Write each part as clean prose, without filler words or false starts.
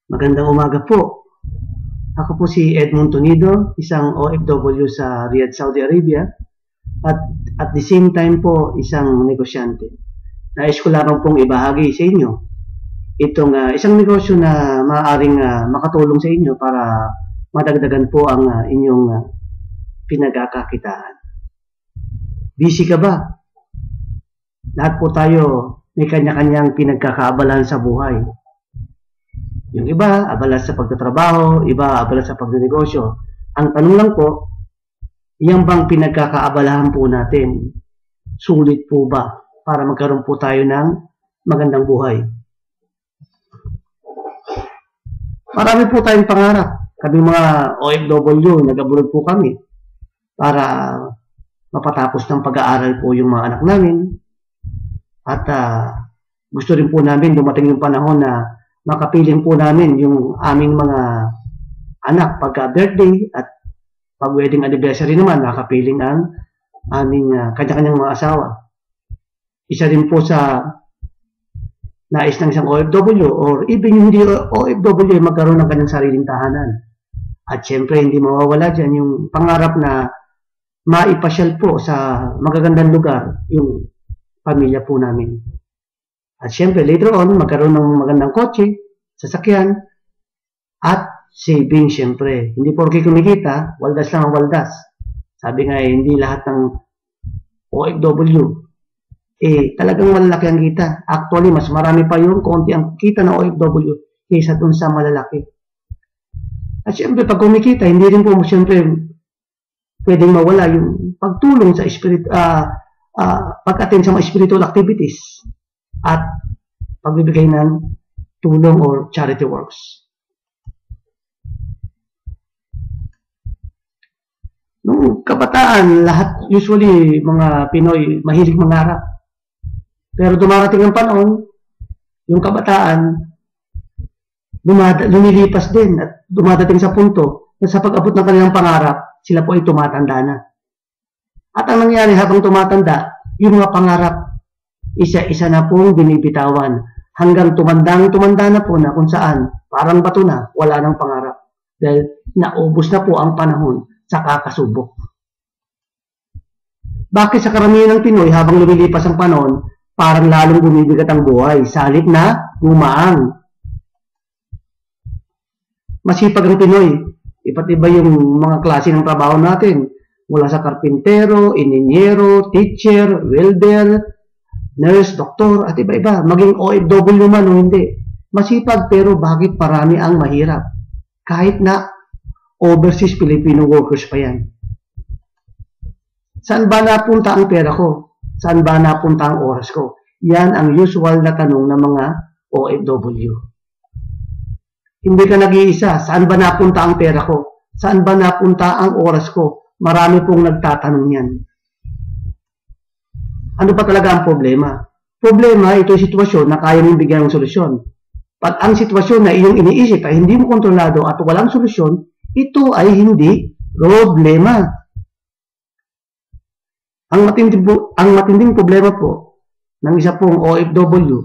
Magandang umaga po. Ako po si Edmond Tonido, isang OFW sa Riyadh, Saudi Arabia, at the same time po isang negosyante. Nais ko lamang pong ibahagi sa inyo itong isang negosyo na maaaring makatulong sa inyo para madagdagan po ang inyong pinagkakakitaan. Busy ka ba? Lahat po tayo may kanya-kanyang pinagkakaabalahan sa buhay. Yung iba, abala sa pagtatrabaho, iba abala sa pagnegosyo. Ang tanong lang po, yan bang pinagkakaabalahan po natin? Sulit po ba para magkaroon po tayo ng magandang buhay? Marami po tayong pangarap. Kami mga OFW, nag-abroad po kami para mapatapos ng pag-aaral po yung mga anak namin. At gusto rin po namin dumating yung panahon na makapiling po namin yung aming mga anak pagka-birthday at pag-wedding anniversary naman, makapiling ang aming kanya-kanyang mga asawa. Isa rin po sa nais ng isang OFW or even yung hindi OFW magkaroon ng kanyang sariling tahanan. At syempre, hindi mawawala dyan yung pangarap na maipasyal po sa magagandang lugar yung pamilya po namin. At syempre, later on, magkaroon ng magandang kotse, sasakyan, at saving syempre. Hindi porke kumikita, waldas lang ang waldas. Sabi nga hindi lahat ng OFW, talagang malaki ang kita. Actually, mas marami pa yung konti ang kita ng OFW kaysa dun sa malalaki. At syempre, pag kumikita, hindi rin po syempre pwedeng mawala yung pagtulong sa pag-attend sa mga spiritual activities at pagbibigay ng tulong or charity works. Noong kabataan, lahat usually mga Pinoy mahilig mangarap. Pero dumarating ang panahon, yung kabataan lumilipas din at dumadating sa punto na sa pag-abot ng kanilang pangarap, sila po ay tumatanda na. At ang nangyari habang tumatanda, yung mga pangarap isa-isa na pong binibitawan hanggang tumanda na po na kung saan parang bato na, wala nang pangarap dahil naubos na po ang panahon sa kakasubok. Bakit sa karamihan ng Pinoy habang lumilipas ang panahon, parang lalong bumibigat ang buhay sa halip na gumaang? Masipag ang Pinoy, iba't iba yung mga klase ng trabaho natin, mula sa karpintero, ininyero, teacher, welder, nurse, doktor, at iba-iba. Maging OFW man o hindi. Masipag pero bakit parami ang mahirap? Kahit na overseas Filipino workers pa yan. Saan ba napunta ang pera ko? Saan ba napunta ang oras ko? Yan ang usual na tanong ng mga OFW. Hindi ka nag-iisa. Saan ba napunta ang pera ko? Saan ba napunta ang oras ko? Marami pong nagtatanong yan. Ano pa talaga ang problema? Problema, ito ay sitwasyon na kaya mong bigyan ng solusyon. Pag ang sitwasyon na iyong iniisip ay hindi mo kontrolado at walang solusyon, ito ay hindi problema. Ang matinding problema po ng isa pong OFW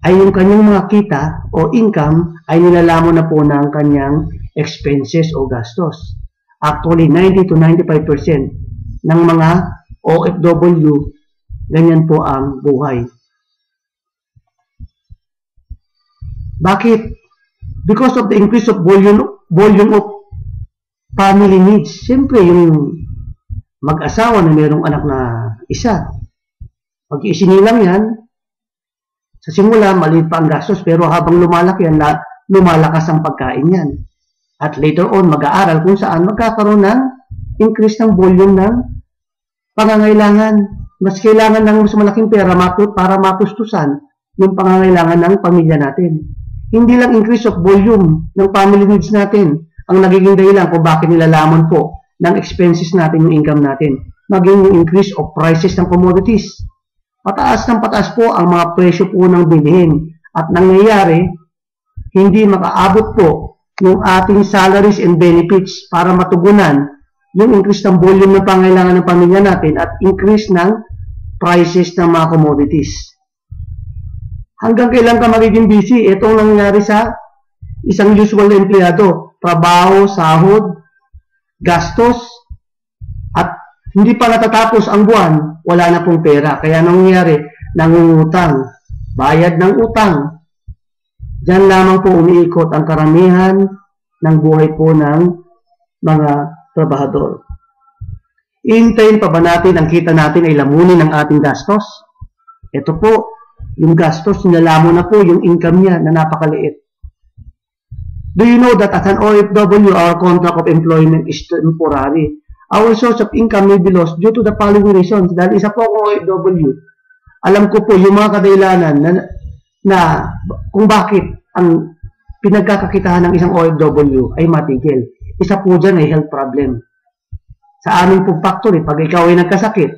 ay yung kanyang mga kita o income ay nilalamon na po ng kanyang expenses o gastos. Actually, 90 to 95% ng mga OFW, ganyan po ang buhay. Bakit? Because of the increase of volume of family needs. Siyempre, yung mag-asawa na mayroong anak na isa, pag isinilang yan, sa simula, maliit pa ang gastos, pero habang lumalaki yan, lumalakas ang pagkain yan. At later on, mag-aaral kung saan magkakaroon ng increase ng volume ng pangangailangan. Mas kailangan ng mas malaking pera para mapustusan yung pangangailangan ng pamilya natin. Hindi lang increase of volume ng family needs natin ang nagiging dahilan kung bakit nilalamon po ng expenses natin yung income natin. Maging yung increase of prices ng commodities. Pataas ng pataas po ang mga presyo po ng bilihin. At nangyayari, hindi makaabot po yung ating salaries and benefits para matugunan yung increase ng volume ng pangailangan ng pamilya natin at increase ng prices ng mga commodities. Hanggang kailan ka magiging busy? Ito ang nangyari sa Isang usual na empleyado, trabaho, sahod, gastos, at hindi pa natatapos ang buwan, wala na pong pera. Kaya nangyayari, nangungutang, bayad ng utang. Diyan lamang po umiikot ang karamihan ng buhay po ng mga trabahador. Iintayin pa ba natin ang kita natin ay lamunin ng ating gastos? Ito po, yung gastos, nilalamon na po yung income niya na napakaliit. Do you know that as an OFW, our contract of employment is temporary? Our source of income may be lost due to the following reasons. Dahil isa po akong OFW, alam ko po yung mga kadahilanan na kung bakit ang pinagkakakitahan ng isang OFW ay matigil. Isa po dyan ay health problem. Sa aming pong factory, pag ikaw ay nagkasakit,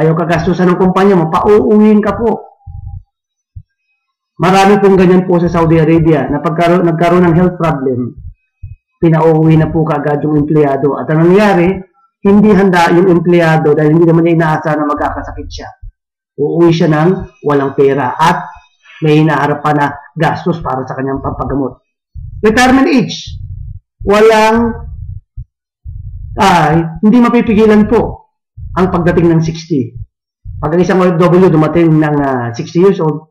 ayaw kagastusan ng kumpanya mo, pauuwiin ka po. Marami pong ganyan po sa Saudi Arabia na nagkaroon ng health problem, pinauuwi na po kaagad yung empleyado. At ang nangyari, hindi handa yung empleyado dahil hindi naman niya inaasahan na magkakasakit siya. Uuwi siya ng walang pera at may hinaharap pa na gastos para sa kanyang pampagamot. Retirement age. Hindi mapipigilan po ang pagdating ng 60. Pag ang isang OFW dumating ng 60 years old,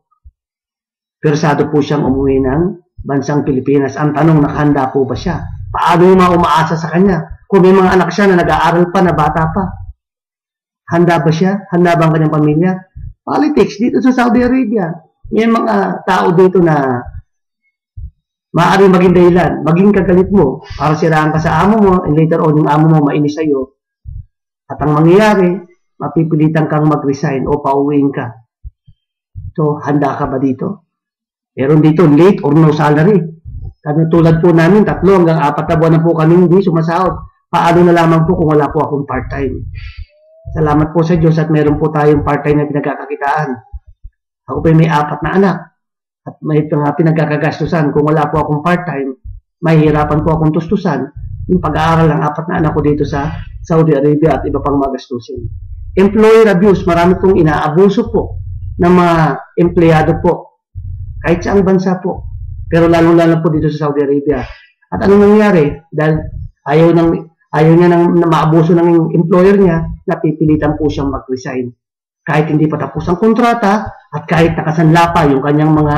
persado po siyang umuwi ng bansang Pilipinas. Ang tanong, nakahanda po ba siya? Paano yung mga umaasa sa kanya? Kung may mga anak siya na nag-aaral pa, na bata pa, handa ba siya? Handa ba ang kanyang pamilya? Politics dito sa Saudi Arabia. May mga tao dito na maaaring maging dahilan, maging kagalit mo para siraan ka sa amo mo, and later on yung amo mo mainis sa'yo. At ang mangyayari, mapipilitan kang mag-resign o pauwiin ka. So, handa ka ba dito? Meron dito late or no salary. Kami tulad po namin, 3 hanggang 4 na buwan na po kami hindi sumasahod. Paano na lamang po kung wala po akong part-time? Salamat po sa Diyos at meron po tayong part-time na pinagkakakitaan. Ako pa may 4 na anak at may pinagkakagastusan. Kung wala po akong part-time, mahihirapan po akong tustusan yung pag-aaral ng 4 na anak ko dito sa Saudi Arabia at iba pang magastusin. Employer abuse, marami pong inaabuso po ng mga empleyado po. Kahit saang bansa po. Pero lalong-lalo po dito sa Saudi Arabia. At anong nangyari? Dahil ayaw niya na maabuso ng employer niya, napipilitan po siyang mag-resign. Kahit hindi pa tapos ang kontrata at kahit nakasanla pa yung kanyang mga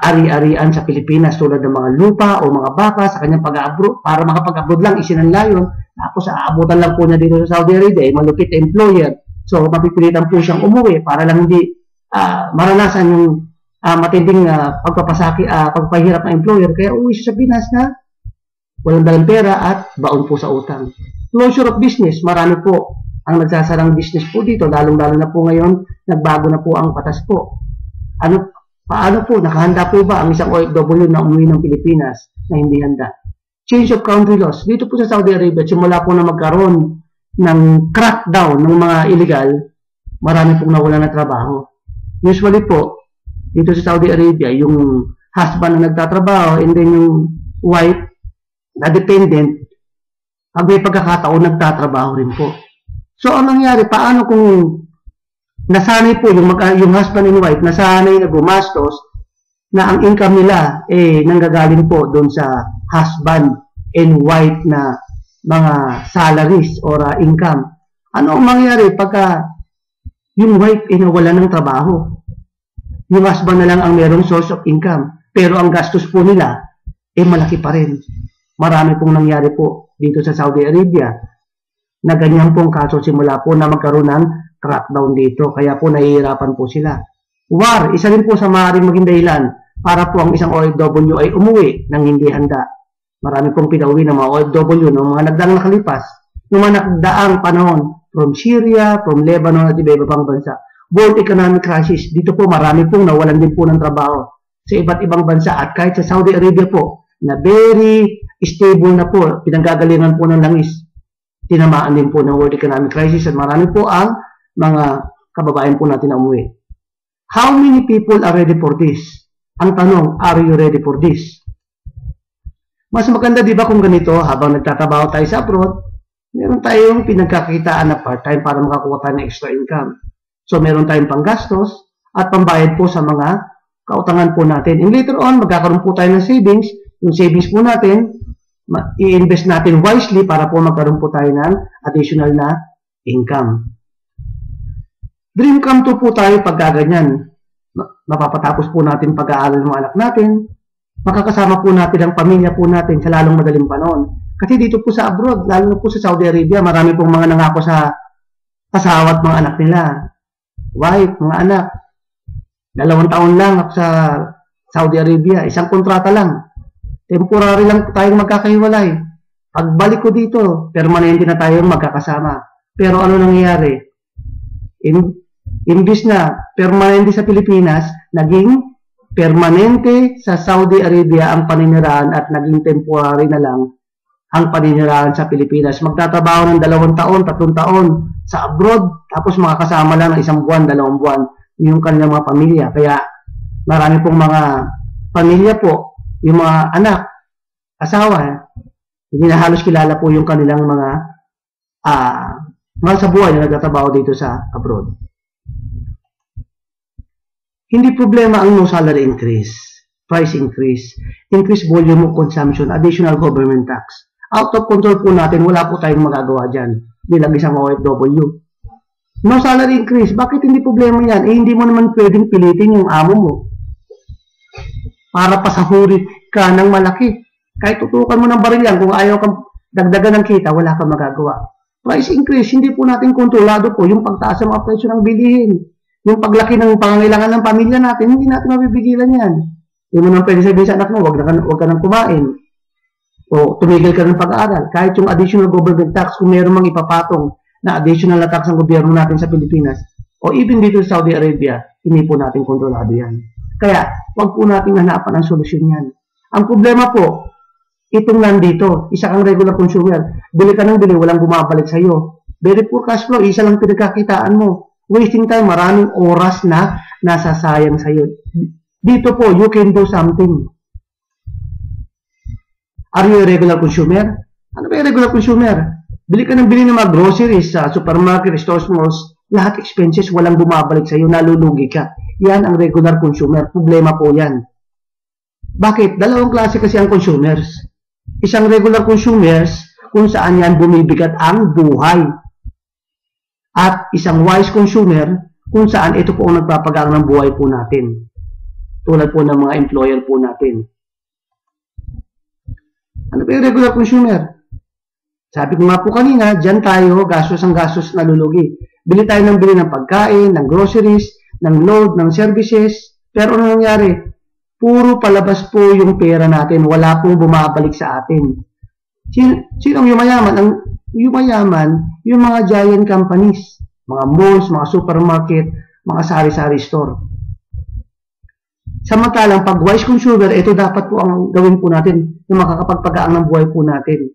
ari-arian sa Pilipinas tulad ng mga lupa o mga baka sa kanyang pag-abroad. Para makapag-abroad lang, isinanla yun. Tapos aabutan lang po niya dito sa Saudi Arabia, malupit na employer. So, mapipilitan po siyang umuwi para lang hindi maranasan yung matinding pagpapahirap ng employer. Kaya uwi siya sa Pinas na walang dalang pera at baon po sa utang. Closure of business, marami po ang nagsasarang business po dito, lalong-lalo na po ngayon, nagbago na po ang patas po. Paano po, nakahanda po ba ang isang OFW na umuwi ng Pilipinas na hindi handa? Change of country laws. Dito po sa Saudi Arabia, simula po na magkaroon ng crackdown ng mga illegal, marami pong nawala na trabaho. Usually po, dito sa Saudi Arabia, yung husband na nagtatrabaho and then yung wife na dependent, pag may pagkakataon, nagtatrabaho rin po. So, ang nangyari, paano kung nasanay po yung husband and wife, nasanay na gumastos na ang income nila nanggagaling po doon sa husband and wife na mga salaries or income. Ano ang mangyari pagka yung wife nawala ng trabaho? Yung husband na lang ang merong source of income. Pero ang gastos po nila, malaki pa rin. Marami pong nangyari po dito sa Saudi Arabia na ganyan pong kaso simula po na magkaroon ng crackdown dito. Kaya po nahihirapan po sila. War, isa rin po sa maaaring maging dahilan para po ang isang OFW ay umuwi ng hindi handa. Marami pong pinauwi ng mga OFW ng mga nagdaang nakalipas, ng mga nagdaang panahon from Syria, from Lebanon at iba-iba pang bansa. World economic crisis, dito po marami pong nawalan din po ng trabaho sa iba't ibang bansa at kahit sa Saudi Arabia po na very stable na po, pinanggagalingan po ng langis, tinamaan din po ng world economic crisis at marami po ang mga kababayan po natin na umuwi. How many people are ready for this? Ang tanong, are you ready for this? Mas maganda di ba kung ganito, habang nagtatrabaho tayo sa abroad, meron tayong pinagkakitaan na part-time para makakuha tayo ng extra income. So, meron tayong panggastos at pambayad po sa mga kautangan po natin. And later on, magkakaroon po tayo ng savings. Yung savings po natin, i-invest natin wisely para po magkaroon po tayo ng additional na income. Dream come true po tayo pag gaganyan. Mapapatapos po natin pag-aaral ng mga anak natin. Makakasama po natin ang pamilya po natin sa lalong madaling panahon. Kasi dito po sa abroad, lalo na po sa Saudi Arabia, marami pong mga nangako sa asawa at mga anak nila. Wife, mga anak. 2 taon lang ako sa Saudi Arabia. Isang kontrata lang. Temporary lang tayong magkakahiwalay. Pagbalik ko dito, permanente na tayong magkakasama. Pero ano nangyayari? Imbis na permanente sa Pilipinas, naging permanente sa Saudi Arabia ang paninirahan at naging temporary na lang ang paninirahan sa Pilipinas. Magtatrabaho ng 2 taon, 3 taon sa abroad, tapos makakasama lang ng 1 buwan, 2 buwan yung kanilang mga pamilya. Kaya marami pong mga pamilya po, yung mga anak, asawa, hindi na halos kilala po yung kanilang mga mahal sa buhay na nagtatrabaho dito sa abroad. Hindi problema ang no salary increase, price increase, increase volume of consumption, additional government tax. Out of control po natin, wala po tayong magagawa dyan bilang isang OFW. No salary increase, bakit hindi problema yan? Hindi mo naman pwedeng pilitin yung amo mo para pasahuri ka ng malaki. Kahit tutukan mo ng baril yan, kung ayaw kang dagdagan ng kita, wala kang magagawa. Price increase, hindi po natin kontrolado po yung pagtaas ng mga presyo ng bilihin. Yung paglaki ng pangangailangan ng pamilya natin, hindi natin mabibigilan yan. Hindi mo naman pwede sabihin sa anak mo, wag ka nang kumain. O tumigil ka ng pag-aaral. Kahit yung additional government tax, kung meron mang ipapatong na additional na tax ng gobyerno natin sa Pilipinas, o even dito sa Saudi Arabia, hindi po natin kontrolado yan. Kaya, wag po natin hanapan ang solusyon yan. Ang problema po, itong nandito, isa kang regular consumer, bili ka ng bili, walang bumabalik sa'yo. Very poor cash flow, isa lang pinagkakitaan mo. Wasting time, maraming oras na nasasayang sa'yo. Dito po, you can do something. Are you a regular consumer? Ano ba yung regular consumer? Bili ka ng bili ng mga groceries sa supermarket, stores, malls, lahat expenses, walang bumabalik sa'yo, nalulugi ka. Yan ang regular consumer. Problema po yan. Bakit? 2 klase kasi ang consumers. Isang regular consumers, kung saan yan bumibigat ang buhay. At isang wise consumer, kung saan ito po ang nagpapagaan ng buhay po natin. Tulad po ng mga employer po natin. Ano ba yung regular consumer? Sabi ko nga po kanina, dyan tayo, gastos ang gastos nalulugi. Bili tayo ng bili ng pagkain, ng groceries, ng load, ng services. Pero ano nangyari? Puro palabas po yung pera natin. Wala pong bumabalik sa atin. Sino ang yumayaman? Ang yumayaman, yung mga giant companies. Mga malls, mga supermarket, mga sari-sari store. Samantalang pag wise consumer, ito dapat po ang gawin po natin yung makakapagpagaan ng buhay po natin.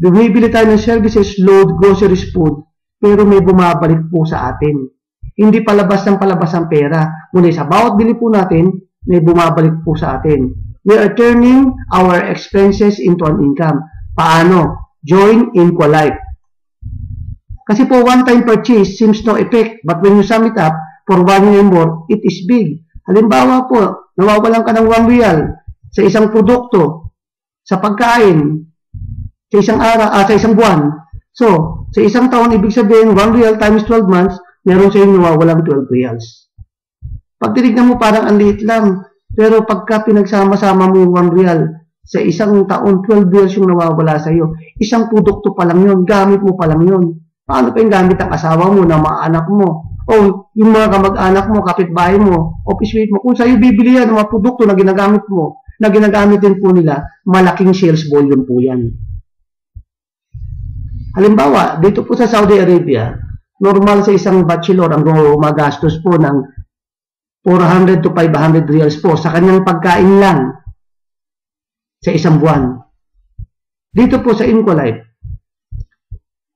Bumibili tayo ng services, load, groceries, food, pero may bumabalik po sa atin. Hindi palabas ng palabas ang pera. Ngunit sa bawat bili po natin, may bumabalik po sa atin. We are turning our expenses into an income. Paano? Join Inqualife. Kasi po one-time purchase seems no effect, but when you sum it up for 1 year more, it is big. Halimbawa po, nawawalan ka ng 1 real sa isang produkto, sa pagkain, sa isang araw, sa isang buwan. So, sa isang taon, ibig sabihin, 1 real times 12 months, meron sa inyo nawawalang 12 reals. Pag tinignan mo, parang ang liit lang. Pero pagka pinagsama-sama mo yung 1 real, sa isang taon, 12 reals yung nawawala sa iyo. Isang produkto pa lang yun, gamit mo pa lang yun. Paano pa yung gamit ang asawa mo, na mga anak mo? O yung mga kamag-anak mo, kapitbahay mo, office mate mo, kung sa'yo bibili yan ng mga produkto na ginagamit mo, na ginagamit din po nila, malaking sales volume po yan. Halimbawa, dito po sa Saudi Arabia, normal sa isang bachelor ang gumagastos po ng 400 to 500 reals po sa kanyang pagkain lang sa isang buwan. Dito po sa Inqualife,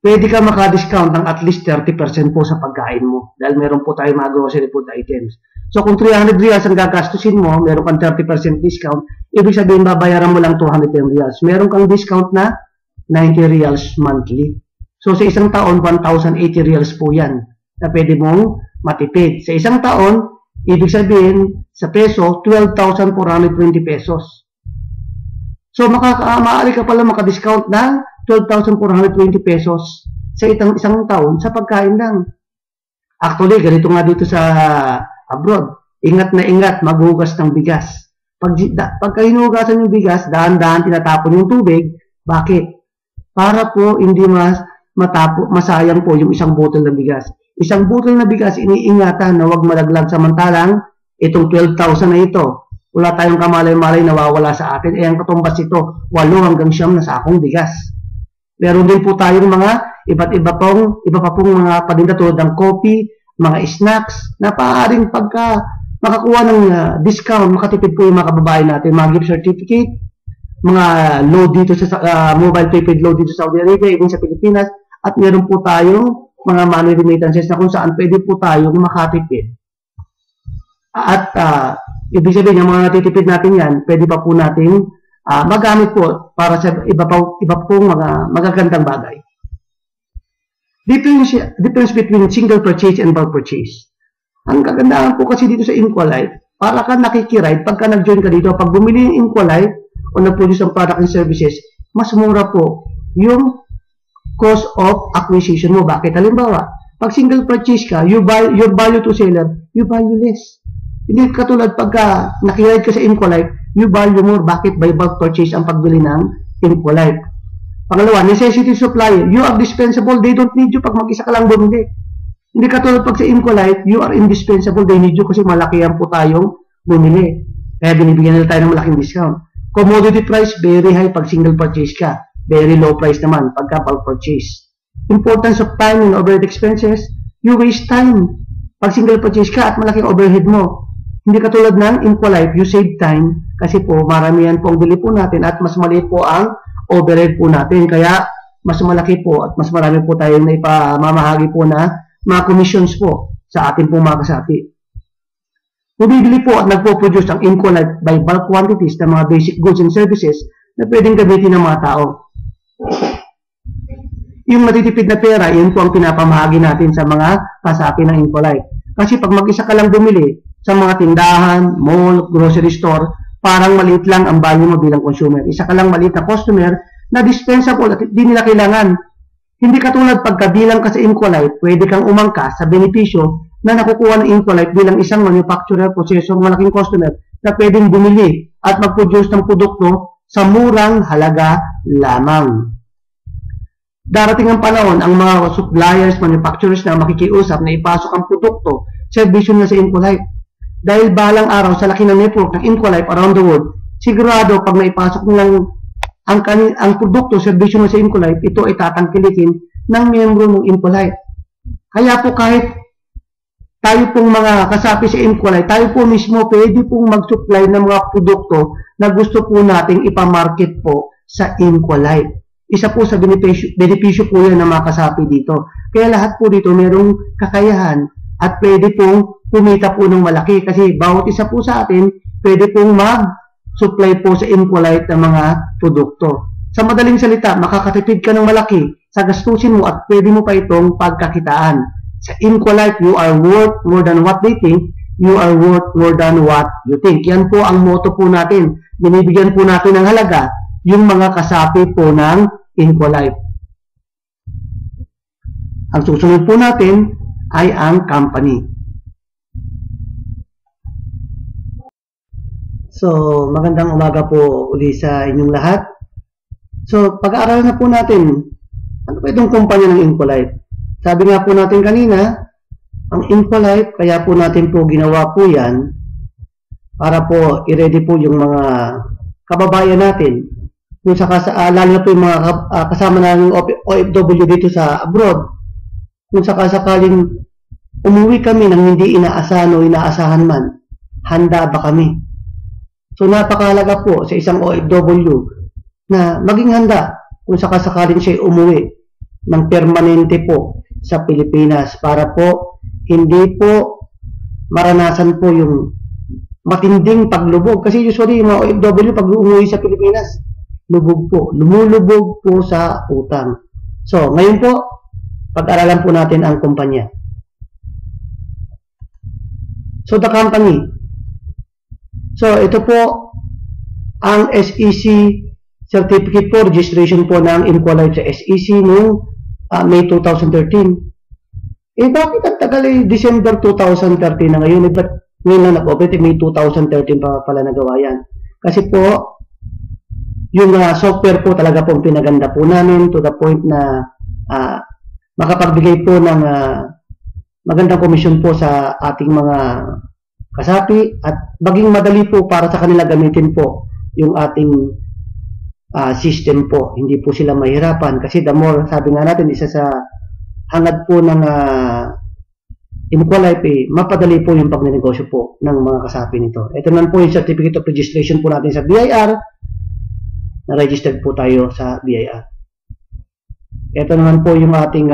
pwede ka maka-discount ng at least 30% po sa pagkain mo dahil meron po tayo mga grocery food items. So kung 300 reals ang gagastusin mo, meron kang 30% discount, ibig sabihin babayaran mo lang 210 reals. Meron kang discount na 90 reals monthly. So sa isang taon, 1,080 reals po yan na pwede mong matipid. Sa isang taon, Ibig sabihin, sa peso, 12,420 pesos. So, maaari ka pala makadiscount ng 12,420 pesos sa isang taon sa pagkain lang. Actually, ganito nga dito sa abroad. Ingat na ingat, maghugas ng bigas. Pagka hinugasan yung bigas, dahan-dahan tinatapon yung tubig. Bakit? Para po hindi masayang po yung isang bottle ng bigas. Isang bottle na bigas, iniingatan na huwag malaglag, samantalang itong 12,000 na ito, wala tayong kamalay-malay nawawala sa atin. Ang katumbas ito, 8 hanggang 9 na sakong bigas. Meron din po tayong mga iba pa pong mga paninda tulad ng coffee, mga snacks, na paaaring pagka makakuha ng discount, makatipid po yung mga kababayan natin, mga gift certificate, mga load dito sa mobile prepaid load dito sa Saudi Arabia, even sa Pilipinas, at meron po tayong mga money remittances na kung saan pwede po tayong makatipid. At ibig sabihin, yung mga natitipid natin yan, pwede pa po natin magamit po para sa iba pong mga magagandang bagay. Difference between single purchase and bulk purchase. Ang kagandahan po kasi dito sa Inqualife, para ka nakikiride, pagka nag-join ka dito, pag bumili ng Inqualife o nag-produce ng product and services, mas mura po yung cost of acquisition mo. Bakit? Halimbawa, pag single purchase ka, your value to seller, you value less. Hindi katulad pagka nakiride ka sa Inqualife, you value more. Bakit? By bulk purchase ang pagbili ng Inqualife. Pangalawa, necessity supplier. You are dispensable. They don't need you pag mag-isa ka lang bumili. Hindi katulad pag sa Inqualife, you are indispensable. They need you kasi malaki yan po tayong bumili. Kaya binibigyan nila tayo ng malaking discount. Commodity price, very high pag single purchase ka. Very low price naman pagka bulk purchase. Importance of time and overhead expenses, you waste time. Pag single purchase ka at malaking overhead mo. Hindi katulad ng Inqualife, you save time kasi po maramihan po ang bili po natin at mas maliit po ang overhead po natin. Kaya mas malaki po at mas marami po tayong naipamamahagi po na mga commissions po sa ating pong mga kasapi. Bumibili po at nagpo-produce ang Inqualife by bulk quantities ng mga basic goods and services na pwedeng gamitin ng mga tao. Yung matitipid na pera, yun po ang pinapamahagi natin sa mga kasapi ng Inqualife. Kasi pag mag-isa ka lang bumili sa mga tindahan, mall, grocery store, parang maliit lang ang value mo bilang consumer. Isa ka lang maliit na customer na dispensable at hindi nila kailangan. Hindi katulad pagkabilang ka sa Inqualife, pwede kang umangkas sa benepisyo na nakukuha ng Inqualife bilang isang manufacturer, processor, malaking customer na pwedeng bumili at mag-produce ng produkto sa murang halaga lamang. Darating ang panahon, ang mga suppliers, manufacturers na makikiusap na ipasok ang produkto, servisyo na sa Inqualife. Dahil balang araw sa laki ng network ng Inqualife around the world, sigurado pag naipasok nilang ang produkto, servisyo na sa Inqualife, ito ay tatangkilikin ng miyembro ng Inqualife. Kaya po kahit tayo pong mga kasapi sa Inqualife, tayo po mismo pwede pong mag-supply ng mga produkto na gusto po nating ipamarket po sa Inqualife. Isa po sa benepisyo po yan ng mga kasapi dito. Kaya lahat po dito merong kakayahan at pwede pong kumita po ng malaki kasi bawat isa po sa atin pwede pong mag-supply po sa Inqualife ng mga produkto. Sa madaling salita, makakatipid ka ng malaki sa gastusin mo at pwede mo pa itong pagkakitaan. Sa Inqualife, you are worth more than what they think, you are worth more than what you think. Yan po ang motto po natin. Binibigyan po natin ng halaga yung mga kasapi po ng Inqualife. Ang susunod po natin ay ang company. So, magandang umaga po uli sa inyong lahat. So, pag-aaralan na po natin, ano ba itong kumpanya ng Inqualife? Sabi nga po natin kanina, ang Inqualife, kaya po natin po ginawa po yan para po i-ready po yung mga kababayan natin. Kung lalo na po yung mga kasama ng OFW dito sa abroad, kung sakaling umuwi kami nang hindi inaasahan o inaasahan man, handa ba kami? So napakahalaga po sa isang OFW na maging handa kung sakaling siya umuwi ng permanente po sa Pilipinas para po hindi po maranasan po yung matinding paglubog. Kasi usually yung mga OFW pag umuwi sa Pilipinas, lubog po, lumulubog po sa utang. So ngayon po, pag-aralan po natin ang kumpanya. So, the company. So, ito po ang SEC certificate po, registration po ng Inqualife sa SEC noong May 2013. Bakit ang tagal December 2013 na ngayon? Ba't ngayon lang nag-operate? May 2013 pa pala nagawa yan. Kasi po, yung software po talaga po pinaganda po namin to the point na makapagbigay po ng magandang komisyon po sa ating mga kasapi at maging madali po para sa kanila gamitin po yung ating system po. Hindi po sila mahirapan kasi the more, sabi nga natin, isa sa hangad po ng Inqualife, mapadali po yung pagnenegosyo po ng mga kasapi nito. Ito naman po yung certificate of registration po natin sa BIR, na registered po tayo sa BIR. Ito naman po yung ating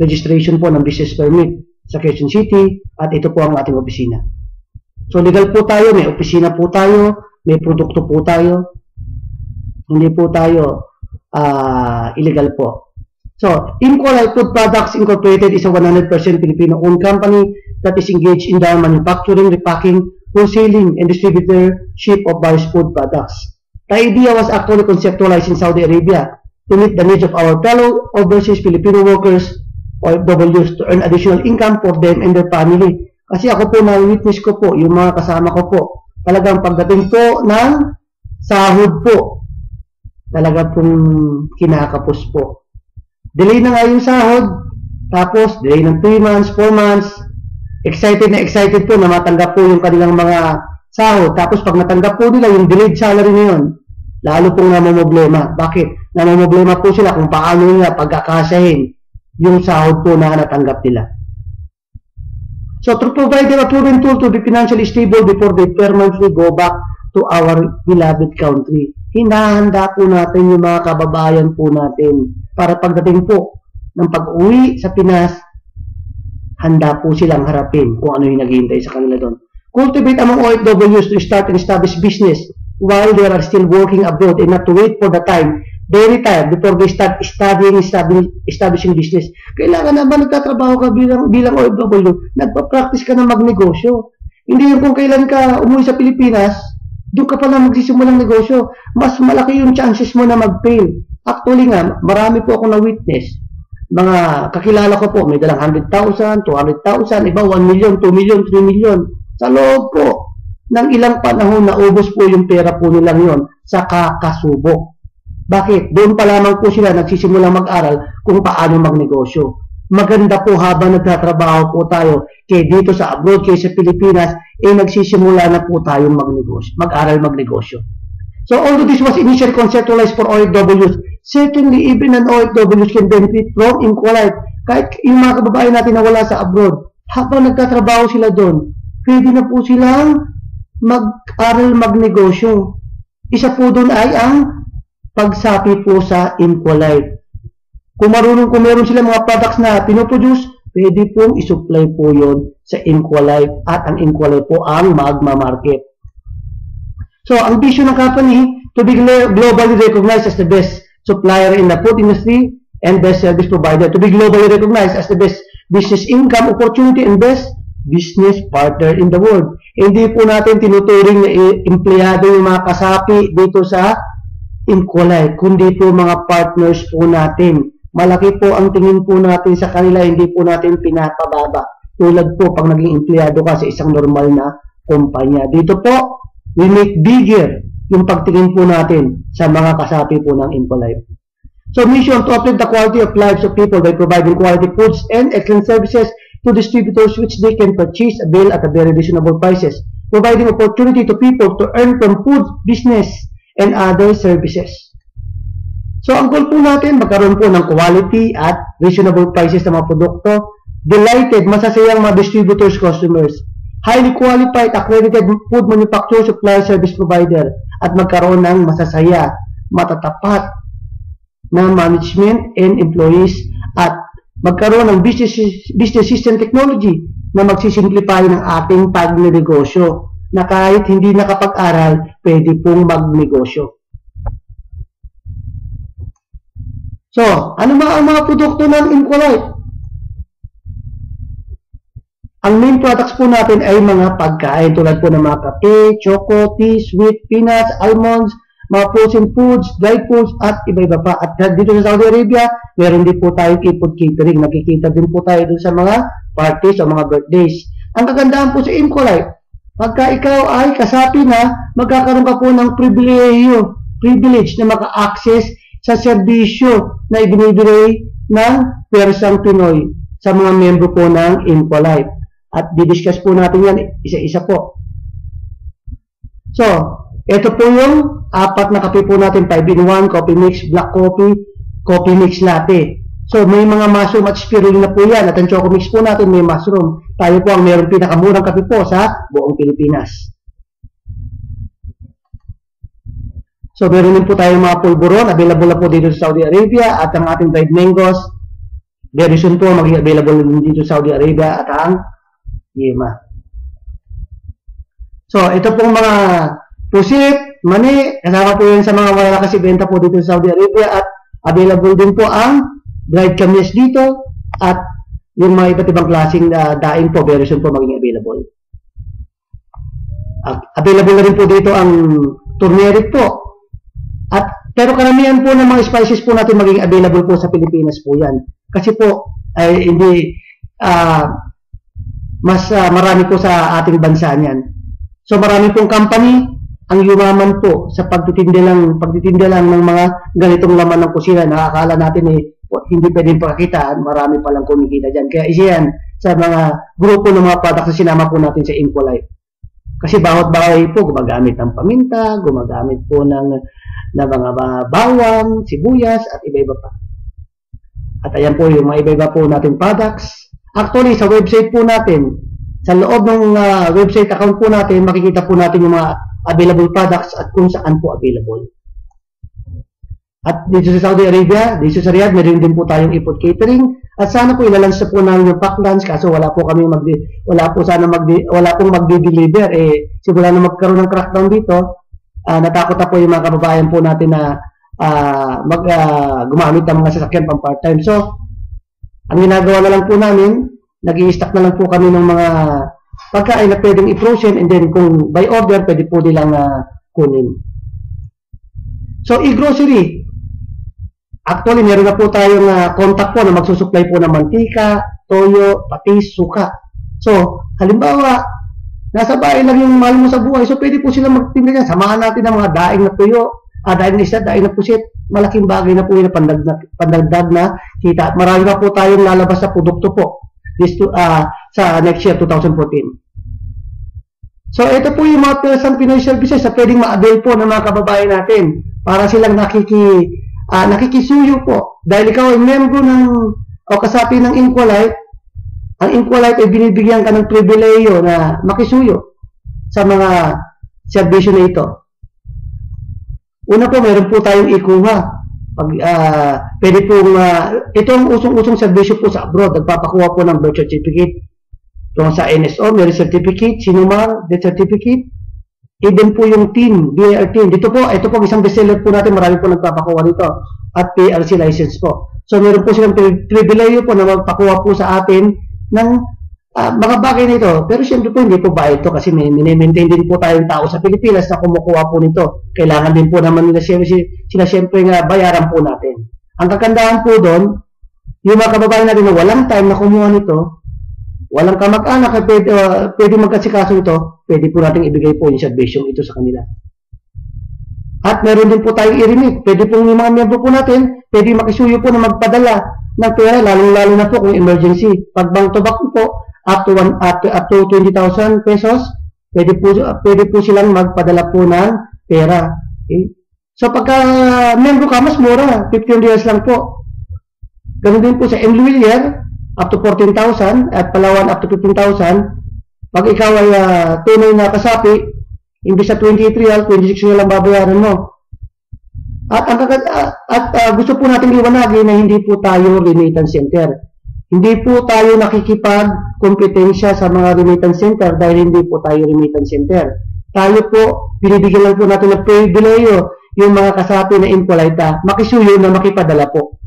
registration po ng business permit sa Quezon City at ito po ang ating opisina. So legal po tayo, may opisina po tayo, may produkto po tayo, hindi po tayo illegal po. So, Inqualife Food Products Incorporated is a 100% Filipino-owned company that is engaged in the manufacturing, repacking, wholesaling, and distributorship of various food products. The idea was actually conceptualized in Saudi Arabia to meet the needs of our fellow overseas Filipino workers or OFWs to earn additional income for them and their family. Kasi ako po na-witness ko po, yung mga kasama ko po, talagang pagdating po ng sahod po, talaga pong kinakapos po. Delay na nga yung sahod, tapos delay ng 3 months, 4 months, excited na excited po na matanggap po yung kanilang mga sahod. Tapos pag natanggap po nila yung delayed salary na yun, lalo pong namumblema. Bakit? Namumblema po sila kung paano nila pagkakasahin yung sahod po na natanggap nila. So, to provide them a proven tool to be financially stable before they permanently go back to our beloved country. Hinahanda po natin yung mga kababayan po natin para pagdating po ng pag-uwi sa Pinas, handa po silang harapin kung ano yung naghihintay sa kanila doon. Cultivate among OFWs to start and establish business while they are still working abroad and not to wait for the time they retire before they start studying, establishing business. Kailangan naman nagtatrabaho ka bilang OFW, nagpa-practice ka na magnegosyo. Hindi yung kung kailan ka umuwi sa Pilipinas, doon ka pala magsisimulang negosyo. Mas malaki yung chances mo na mag-fail. Actually nga, marami po akong na-witness. Mga kakilala ko po, may dalang 100,000, 200,000, iba 1 million, 2 million, 3 million. Sa loob po ng ilang panahon na ubos po yung pera po nilang yon sa kakasubok. Bakit? Doon pa lamang po sila nagsisimulang mag-aral kung paano magnegosyo. Maganda po habang nagtatrabaho po tayo kaya dito sa abroad, kaya sa Pilipinas, nagsisimula na po tayong magnegosyo, mag-aral magnegosyo. So, although this was initially conceptualized for OFWs, secondly, even an OFWs can benefit from Inqualife. Kahit yung mga kababayan natin na wala sa abroad, habang nagtatrabaho sila doon, pwede na po silang mag-aral magnegosyo. Isa po doon ay ang pagsapi po sa Inqualife. Kung meron sila mga products na pinoproduce, pwede pong isupply po yon sa Inqualife at ang Inqualife po ang magma-market. So, ang vision ng company to be globally recognized as the best supplier in the food industry and best service provider. To be globally recognized as the best business income opportunity and best business partner in the world. Hindi po natin tinuturing na empleyado yung mga kasapi dito sa Inqualife, kundi po mga partners po natin. Malaki po ang tingin po natin sa kanila, hindi po natin pinapababa. Tulad po pag naging empleyado ka sa isang normal na kumpanya. Dito po, we make bigger yung pagtingin po natin sa mga kasapi po ng Inqualife. So, mission to uplift the quality of lives of people by providing quality foods and excellent services to distributors which they can purchase, avail at a very reasonable prices, providing opportunity to people to earn from food, business, and other services. So, ang goal po natin, magkaroon po ng quality at reasonable prices ng mga produkto, delighted, masasayang mga distributors, customers, highly qualified, accredited food manufacturer, supplier, service provider, at magkaroon ng masasaya, matatapat na management and employees, at magkaroon ng business system technology na magsisimplify ng ating pagnegosyo na kahit hindi nakapag-aral, pwede pong magnegosyo. So, ano ba ang mga produkto ng Inqualife? ang main products po natin ay mga pagkain tulad po ng mga kape, choco, tea, sweet, peanuts, almonds, mga frozen foods, dry foods, at iba-iba pa. At dito sa Saudi Arabia, meron din po tayong food catering. Nakikita din po tayo dun sa mga parties o mga birthdays. Ang kagandahan po sa Impolite, pagka ikaw ay kasapi na, magkakaroon ka po ng privilege na maka-access sa serbisyo na ibinibigay ng Persang Pinoy sa mga membro po ng Impolite. At didiscuss po natin yan isa-isa po. So, ito po yung 4 na kape po natin, 5-in-1, coffee mix, black coffee, coffee mix latte. So, may mga mushroom at spirulina po yan. At ang choco mix po natin may mushroom. Tayo po ang mayroong pinakamurang kape po sa buong Pilipinas. So, meron din po tayong mga pulburon. Available na po dito sa Saudi Arabia. At ang ating dried mangoes, very soon po magiging available dito sa Saudi Arabia. At ang Yema. So, ito pong mga pusit, mani, kasama po yun sa mga malalakas ibenta po dito sa Saudi Arabia. At available din po ang dried kamis dito. At yung mga iba't ibang klaseng daing po, very soon po magiging available. Available na rin po dito ang turmeric po. Pero karamihan po ng mga spices po natin magiging available po sa Pilipinas po yan. Kasi po, ay hindi, mas marami po sa ating bansa niyan. So marami pong company ang yumaman po sa pagtitinda lang ng mga ganitong laman ng kusina. Nakakala natin hindi pwedeng pakakitaan, marami palang kumikita dyan. Kaya isa yan sa mga grupo ng mga products na sinama po natin sa Impolite. Kasi bawat bahay po gumagamit ng paminta, gumagamit po ng mga bawang, sibuyas, at iba-iba pa. At ayan po yung mga iba-iba po natin products. Actually, sa website po natin, sa loob ng website account po natin, makikita po natin yung mga available products at kung saan po available. At dito sa Saudi Arabia, dito sa Riyadh, meron din po tayong food catering. At sana po ilalans na po namin yung pack lunch, kaso wala po pong magde-deliver. Simula na magkaroon ng crackdown dito, natakot na po yung mga kababayan po natin na gumamit ng mga sasakyan pang part-time. So, ang ginagawa na lang po namin, nag-i-stock na lang po kami ng mga pagkain na pwedeng i-frozen, and then kung by order, pwede po nilang kunin. So, e-grocery. Actually, meron na po tayong contact po na magsusupply po ng mantika, toyo, patis, suka. So, halimbawa, nasa bahay lang yung mahal mo sa buhay, so pwede po sila magtinda niyan. Samahan natin ng mga daing na tuyo, daing na isda, daing na pusit. Malaking bagay na po yun na pandagdag na kita. At marami pa po tayong lalabas na produkto po sa next year, 2014. So, ito po yung mga Persang Pinoy services na pwedeng ma-avail po ng mga kababayan natin para silang nakikisuyo po. Dahil ikaw ay membro o kasapi ng Impolite, ang Impolite ay binibigyan ka ng pribileyo na makisuyo sa mga serbisyo na ito. Una po, meron po tayong ikuha. Pwede pong, ito ang usong-usong serbisyo po sa abroad. Nagpapakuha po ng birth certificate. Kung sa NSO, meron certificate, Sinumar, death certificate. Even po yung team, BAR team. Ito po isang bestseller po natin, marami po nagpapakuha dito. At PRC license po. So, meron po silang pribileyo po na magpakuha po sa atin ng mga bagay nito. Pero siyempre po, hindi po ba ito kasi maintain din po tayong tao sa Pilipinas na kumukuha po nito. Kailangan din po naman nila sila siyempre nga bayaran po natin. Ang kagandahan po doon, yung mga kababayan natin na walang time na kumuha nito, walang kamag-anak na pwede magkasikaso ito, pwede po natin ibigay po yung serbisyong ito sa kanila. At meron din po tayong i-remit. Pwede po yung mga miyembro po natin, pwede makisuyo po na magpadala ng pera, lalong-lalo na po kung emergency. Pag bank to bank po, up to 20,000 pesos, pwede po silang magpadala po ng pera. Okay? So pagka miyembro ka, mas mura, 15 years lang po. Ganun din po sa Enluilier, up to 14,000, at Palawan up to 15,000. Pag ikaw ay tunay na kasapi, imbis sa 28 real, 26 real lang babayaran mo. At gusto po natin liwanagin na hindi po tayo remittance center. Hindi po tayo nakikipag-kompetensya sa mga remittance center dahil hindi po tayo remittance center. Tayo po, binibigyan lang po natin ng pribileyo yung mga kasapi na Impolite makisuyo na makipadala po.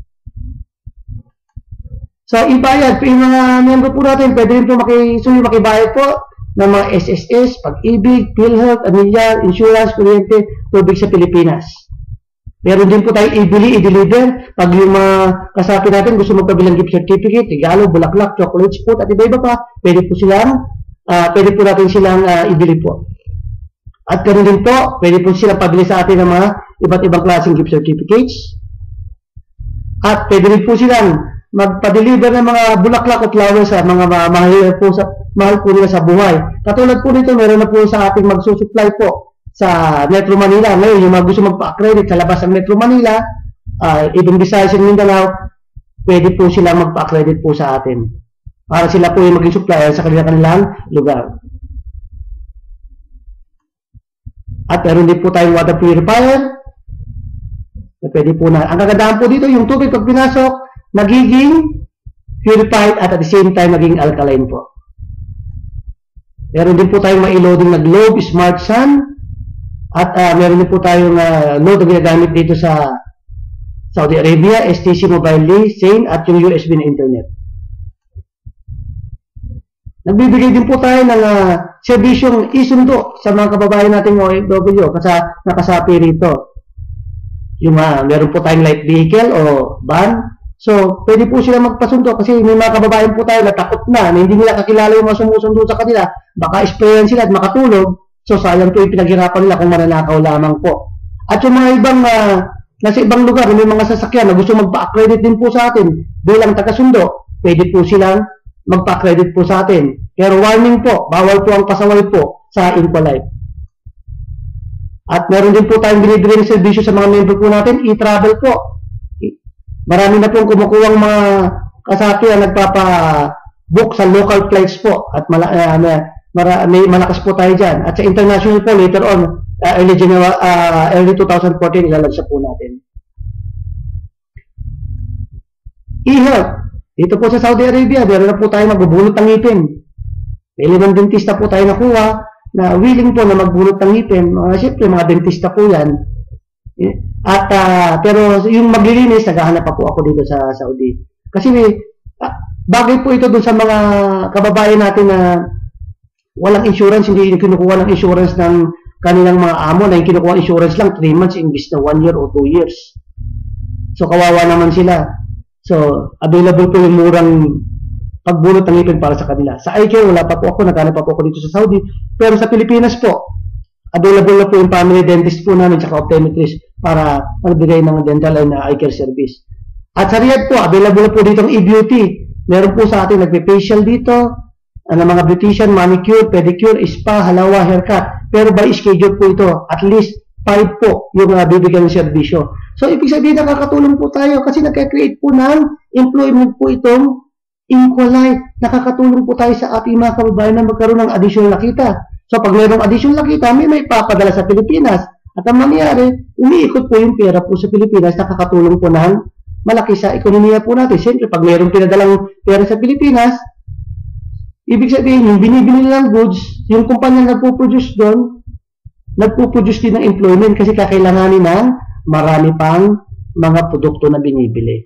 So, ibayad po yung mga member po natin. Pwede rin po makibayad po ng mga SSS, Pag-ibig, PhilHealth, Amilyar, Insurance, Kuryente, Tubig sa Pilipinas. Meron din po tayong i-deliver. Pag yung mga kasapi natin gusto magpabilang gift certificate, regalo, bulaklak, chocolates po, at iba-iba pa, pwede po natin silang i-deliver po. At ganoon din po, pwede po silang pabili sa atin ng mga iba't ibang klaseng gift certificates. At pwede rin po silang magpa-deliver ng mga bulaklak at flowers sa mga mahal po nila sa buhay. Katulad po nito, meron na po sa ating magsusupply po sa Metro Manila. Ngayon, yung mga gusto magpa-accredit sa labas ng Metro Manila, ibang Visayas and Mindanao, pwede po sila magpa-accredit po sa atin. Para sila po yung maging supplier sa kanilang lugar. At meron din po tayong water purifier. Pwede po na. Ang kagandahan po dito, yung tubig pag pinasok, nagiging purified at the same time naging alkaline po. Meron din po tayong ma-loading na Globe Smart Sun. At meron din po tayong load na ginagamit dito sa Saudi Arabia, STC Mobile Link, SANE, at yung USB na internet. Nagbibigay din po tayo ng serbisyong isundo sa mga kababayan nating OFW kasi nakasapi rito. Yung meron po tayong light vehicle o van. So, pwede po sila magpasundo kasi may mga kababayan po tayo na takot na hindi nila kakilala yung mga sumusundo sa kanila. Baka sprayan sila at makatulog. So, sayang po yung pinaghirapan nila kung mananakaw lamang po. At yung mga ibang nasa ibang lugar, may mga sasakyan na gusto magpa-accredit din po sa atin bilang taga-sundo, pwede po silang magpa-accredit po sa atin. Pero warning po, bawal po ang pasaway po sa Inqualife. At meron din po tayong binibigay ng servisyo sa mga member po natin, e-travel po. Marami na pong kumukuhang mga kasapi na nagpapa-book sa local flights po. At may malakas po tayo dyan. At sa international po, later on, early 2014, ilalagsa po natin. E-health. Dito po sa Saudi Arabia, meron na po tayo magbubulot ng ngipin. May 5 dentista po tayo nakuha na willing po na magbulot ng ngipin. Siyempre, mga dentista po yan. At, pero yung maglilinis, naghahanap pa po ako dito sa Saudi. Kasi bagay po ito dun sa mga kababayan natin na walang insurance, hindi kinukuha ng insurance ng kanilang mga amo na yung kinukuha insurance lang 3 months imbis na 1 year o 2 years. So, kawawa naman sila. So, available po yung murang pagbulot ng ngipin para sa kanila. Sa iCare, wala pa po ako, naghanap pa po ako dito sa Saudi. Pero sa Pilipinas po, available na po yung family dentist po namin tsaka optometrist para magbigay ng dental and eye care service. At sa Riyadh po, available na po dito ang e-beauty. Meron po sa atin nagpe-facial dito, ng mga beautician, manicure, pedicure, spa, halawa, haircut. Pero by schedule po ito, at least 5 po yung bibigyan ng serbisyo. So, ibig sabihin nakakatulong po tayo kasi nagka-create po ng employment po itong Inqualife. Nakakatulong po tayo sa ating mga kababayan na magkaroon ng additional na kita. So, pag mayroong additional na kita, may papadala sa Pilipinas. At ang mangyayari, umiikot po yung pera po sa Pilipinas, nakakatulong po ng malaki sa ekonomiya po natin. Siyempre, pag mayroong pinadalang pera sa Pilipinas, ibig sabihin, yung binibili nilang goods, yung kumpanya nagpo-produce doon, nagpo-produce din ng employment kasi kakailanganin ng marami pang mga produkto na binibili.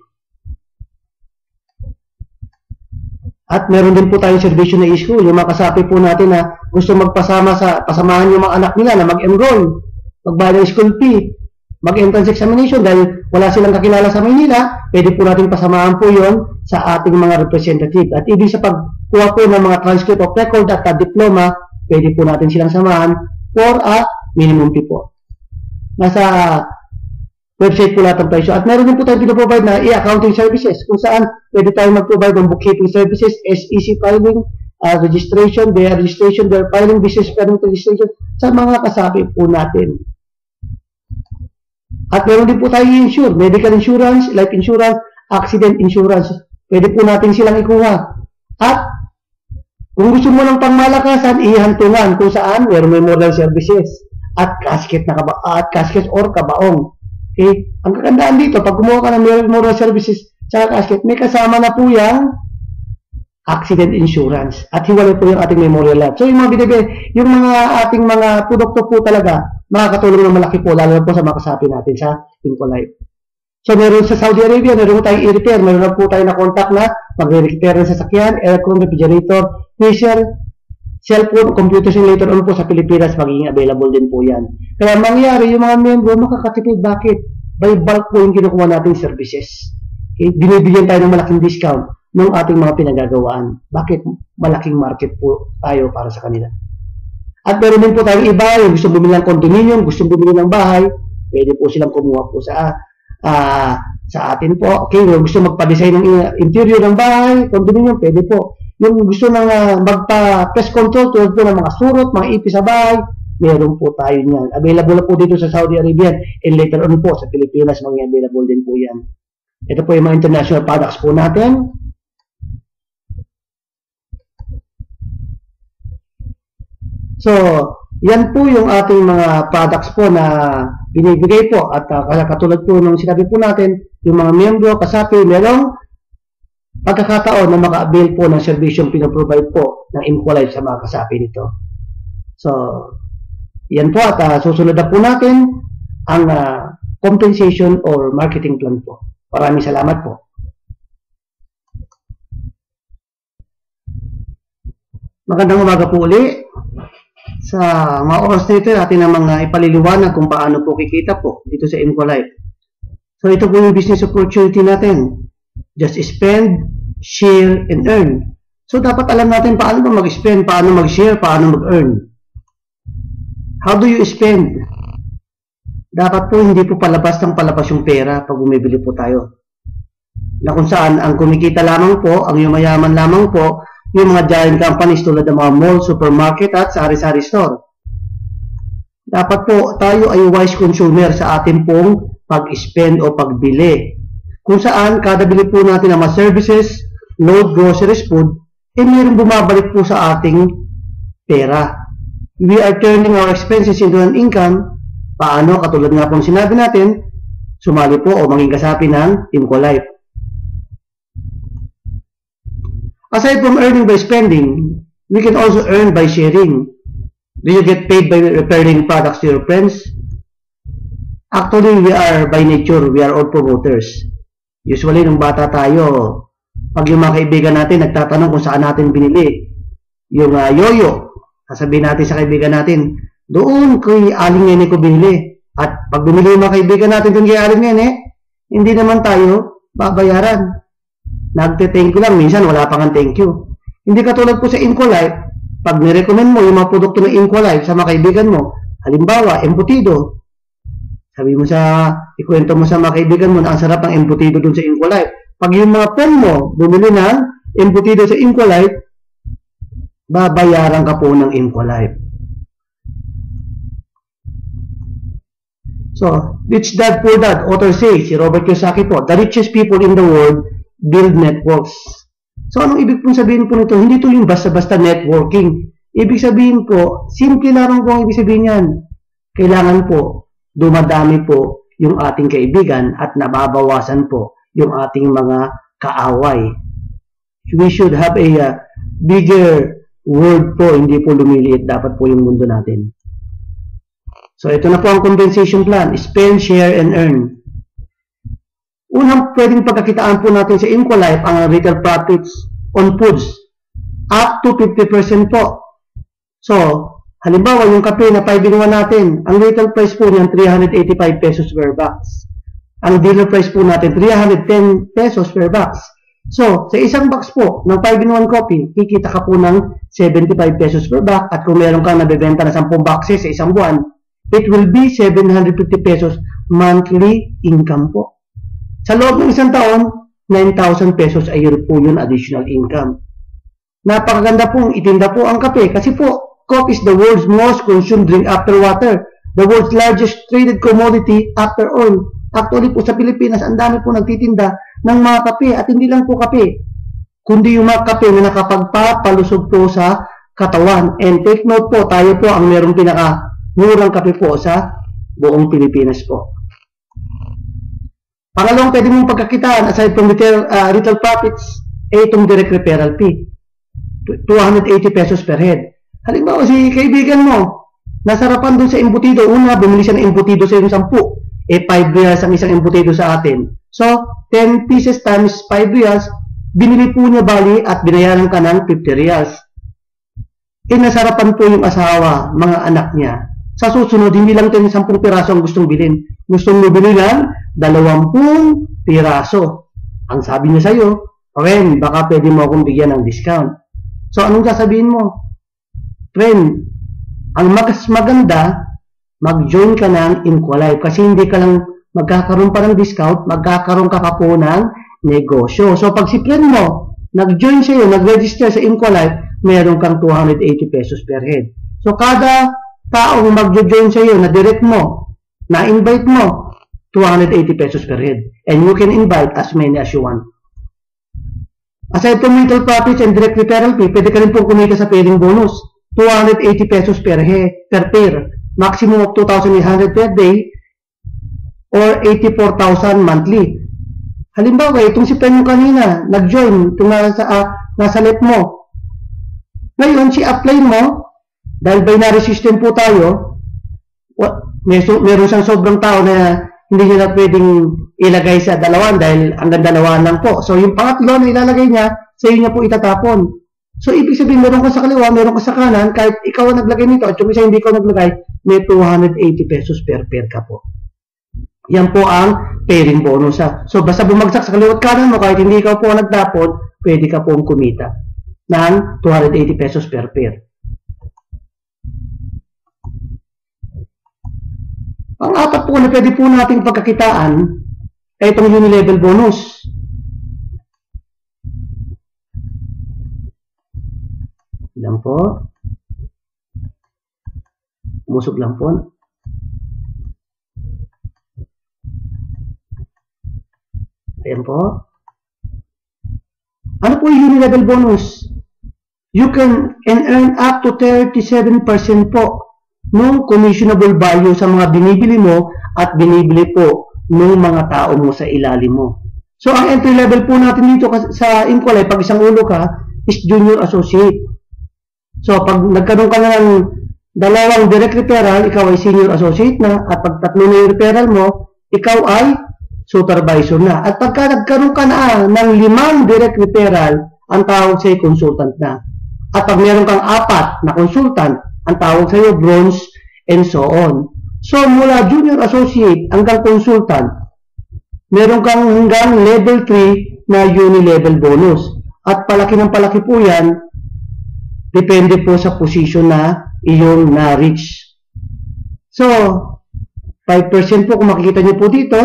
At meron din po tayong servisyo na e-school. Yung mga kasapi po natin na gusto pasamahan yung mga anak nila na mag-enroll, magbayad ng school fee, mag-entrance examination dahil wala silang kakilala sa Maynila, pwede po natin pasamahan po yon sa ating mga representative. At ibig sa pagkuha po ng mga transcript of record at diploma, pwede po natin silang samahan for a minimum fee po. Nasa website po lahat ng presyo. At meron din po tayo pinaprovide na e-accounting services kung saan pwede tayo mag-provide ng bookkeeping services, SEC filing, registration, their filing, business permit registration sa mga kasapi po natin. At meron din po tayo i-insure, medical insurance, life insurance, accident insurance. Pwede po natin silang ikuha. At kung gusto mo ng pangmalakasan, ihantungan kung saan meron memorial services at casket or kabaong. Okay? Ang kakandaan dito, pag kumuha ka ng memorial services sa casket, may kasama na po yung accident insurance. At hiwalay po yung ating memorial lot. So, yung mga ating mga produkto po talaga, makakatulong ng malaki po, lalo po sa mga kasapi natin sa Inqualife. So, meron sa Saudi Arabia, meron tayong i-repair. Meron po tayo na contact na magre-repair ng sasakyan, aircon, refrigerator, freezer, cellphone, computer simulator on po sa Pilipinas, magiging available din po yan. Kaya mangyari, yung mga membro, makakatipid. Bakit? By bulk po yung kinukuha nating services. Okay? Binibigyan tayo ng malaking discount ng ating mga pinagagawaan. Bakit? Malaking market po tayo para sa kanila. At meron din po tayong iba, yung gusto bumili ng condominium, gusto bumili ng bahay, pwede po silang kumuha po sa atin po. Okay, yung gusto magpa-design ng interior ng bahay, condominium, pwede po. Yung gusto ng magpa-pest control, tulad po ng mga surot, mga ipis sa bahay, meron po tayo niyan. Available na po dito sa Saudi Arabia and later on po sa Pilipinas, maging available din po yan. Ito po yung mga international products po natin. So, yan po yung ating mga products po na binibigay po. At katulad po nung sinabi po natin, yung mga miyembro, kasapi, merong pagkakataon na maka-avail po ng serbisyong pinaprovide po ng Imco-Life sa mga kasapi nito. So, yan po at susunod na po natin ang compensation or marketing plan po. Maraming salamat po. Magandang umaga po uli. Sa mga oras na ito, atin namang ipaliliwanag kung paano po kikita po dito sa Imco-Life. So, ito po yung business opportunity natin. Just spend, share, and earn. So, dapat alam natin paano ba mag-spend, paano mag-share, paano mag-earn. How do you spend? Dapat po hindi po palabas ng palabas yung pera pag bumibili po tayo. Na kung saan ang kumikita lamang po, ang yumayaman lamang po, yung mga giant companies tulad ng mga mall, supermarket at sari-sari store. Dapat po tayo ay wise consumer sa ating pong pag-spend o pagbili. Kung saan kada bili po natin ng mga services, load, groceries, food, mayroong bumabalik po sa ating pera. We are turning our expenses into an income. Paano? Katulad nga pong sinabi natin, sumali po o maging kasapi ng Imco-Life. Aside from earning by spending, we can also earn by sharing. Do you get paid by referring products to your friends? Actually, we are by nature, we are all promoters. Usually, nung bata tayo, pag yung mga kaibigan natin nagtatanong kung saan natin binili yung yoyo, sasabihin natin sa kaibigan natin, doon kay Aling Nene ko binili. At pag bumili yung mga kaibigan natin doon kay Aling Nene, hindi naman tayo babayaran. Nagte-thank you lang, minsan wala pang thank you. Hindi katulad po sa Imco-Life, pag nirecommend mo yung mga produkto ng Imco-Life sa mga kaibigan mo, halimbawa, embutido, sabi mo ikwento mo sa mga kaibigan mo na ang sarap ng embutido dun sa Imco-Life. Pag yung mga friend mo bumili ng embutido sa Imco-Life, babayaran ka po ng Imco-Life. So, Rich Dad Poor Dad, author says, si Robert Kiyosaki po, the richest people in the world build networks. So, anong ibig pong sabihin po nito? Hindi ito yung basta-basta networking. Ibig sabihin po, simple lamang po ang ibig sabihin yan. Kailangan po, dumadami po yung ating kaibigan at nababawasan po yung ating mga kaaway. We should have a bigger world po, hindi po lumiliit dapat po yung mundo natin. So, ito na po ang compensation plan. Spend, share, and earn. Unang pwedeng pagkakitaan po natin sa Imco-Life ang retail profits on foods up to 50% po. So, halimbawa yung kape na 5-in-1 natin, ang retail price po niyan 385 pesos per box. Ang dealer price po natin 310 pesos per box. So, sa isang box po ng 5-in-1 coffee, kikita ka po ng 75 pesos per box at kung meron kang nabebenta na 10 boxes sa isang buwan, it will be 750 pesos monthly income po. Sa loob ng isang taon, 9,000 pesos a year po yun additional income. Napakaganda pong itinda po ang kape kasi po, coffee is the world's most consumed drink after water. The world's largest traded commodity after oil. Actually po sa Pilipinas, ang dami po nagtitinda ng mga kape at hindi lang po kape, kundi yung mga kape na nakapagpapalusog po sa katawan. And take note po, tayo po ang merong pinakamurang kape po sa buong Pilipinas po. Pangalawang pwede mong pagkakitaan aside from retail profits, itong direct referral fee. 280 pesos per head. Halimbawa si kaibigan mo, nasarapan dun sa embutido, una, bumili siya ng embutido sa yung 10. 5 reals ang isang embutido sa atin. So, 10 pieces times 5 reals, binili po niya bali at binayaran ka ng 50 reals. Nasarapan po yung asawa, mga anak niya. Sa susunod, hindi lang 10 piraso ang gustong bilhin. Gustong mo bilhin ng 20 piraso. Ang sabi niya sa'yo, friend, baka pwede mo akong bigyan ng discount. So, anong sasabihin mo? Friend, ang mas maganda, mag-join ka ng Inqualife kasi hindi ka lang magkakaroon pa ng discount, magkakaroon ka pa po ng negosyo. So, pag si friend mo, nag-join sa'yo, nag-register sa Inqualife, meron kang 280 pesos per head. So, kada taong mag-join sa'yo, na direct mo, na-invite mo, 280 pesos per head. And you can invite as many as you want. Aside from mutual profits and direct referral fee, pwede ka rin pong kumita sa pairing bonus. 280 pesos per pair. Maximum of 2,800 per day or 84,000 monthly. Halimbawa, itong si Pen kanina, nag-join, itong nasa left mo. Ngayon, si upline mo, dahil binary system po tayo, meron siyang sobrang tao na hindi niya na pwedeng ilagay sa dalawan dahil hanggang dalawan lang po. So, yung pangatlo na ilalagay niya, sa iyo niya po itatapon. So, ibig sabihin, meron ka sa kaliwa, meron ka sa kanan, kahit ikaw ang naglagay nito at yung isa hindi ko naglagay, may 280 pesos per pair ka po. Yan po ang pairing bonus. So, basta bumagsak sa kaliwa at kanan mo, kahit hindi ikaw po ang nagtapon, pwede ka pong kumita ng 280 pesos per pair. Ang apat po na pwede po nating pagkakitaan ay itong unilevel bonus. Lang po. Umusog lang po. Ayan po. Ano po yung unilevel bonus? You can earn up to 37% po ng commissionable value sa mga binibili mo at binibili po ng mga tao mo sa ilalim mo. So, ang entry level po natin dito sa Inqualife, pag isang ulo ka, is junior associate. So, pag nagkaroon ka na ng dalawang direct referral, ikaw ay senior associate na, at pag tatlo na yung referral mo, ikaw ay supervisor na. At pagka nagkaroon ka na ng 5 direct referral, ang tawag sa'yo consultant na. At pag meron kang 4 na consultant, ang tawag sa'yo bronze and so on. So, mula junior associate hanggang consultant, meron kang hanggang level 3 na uni-level bonus. At palaki ng palaki po yan, depende po sa position na iyong na-reach. So, 5% po kung makikita niyo po dito,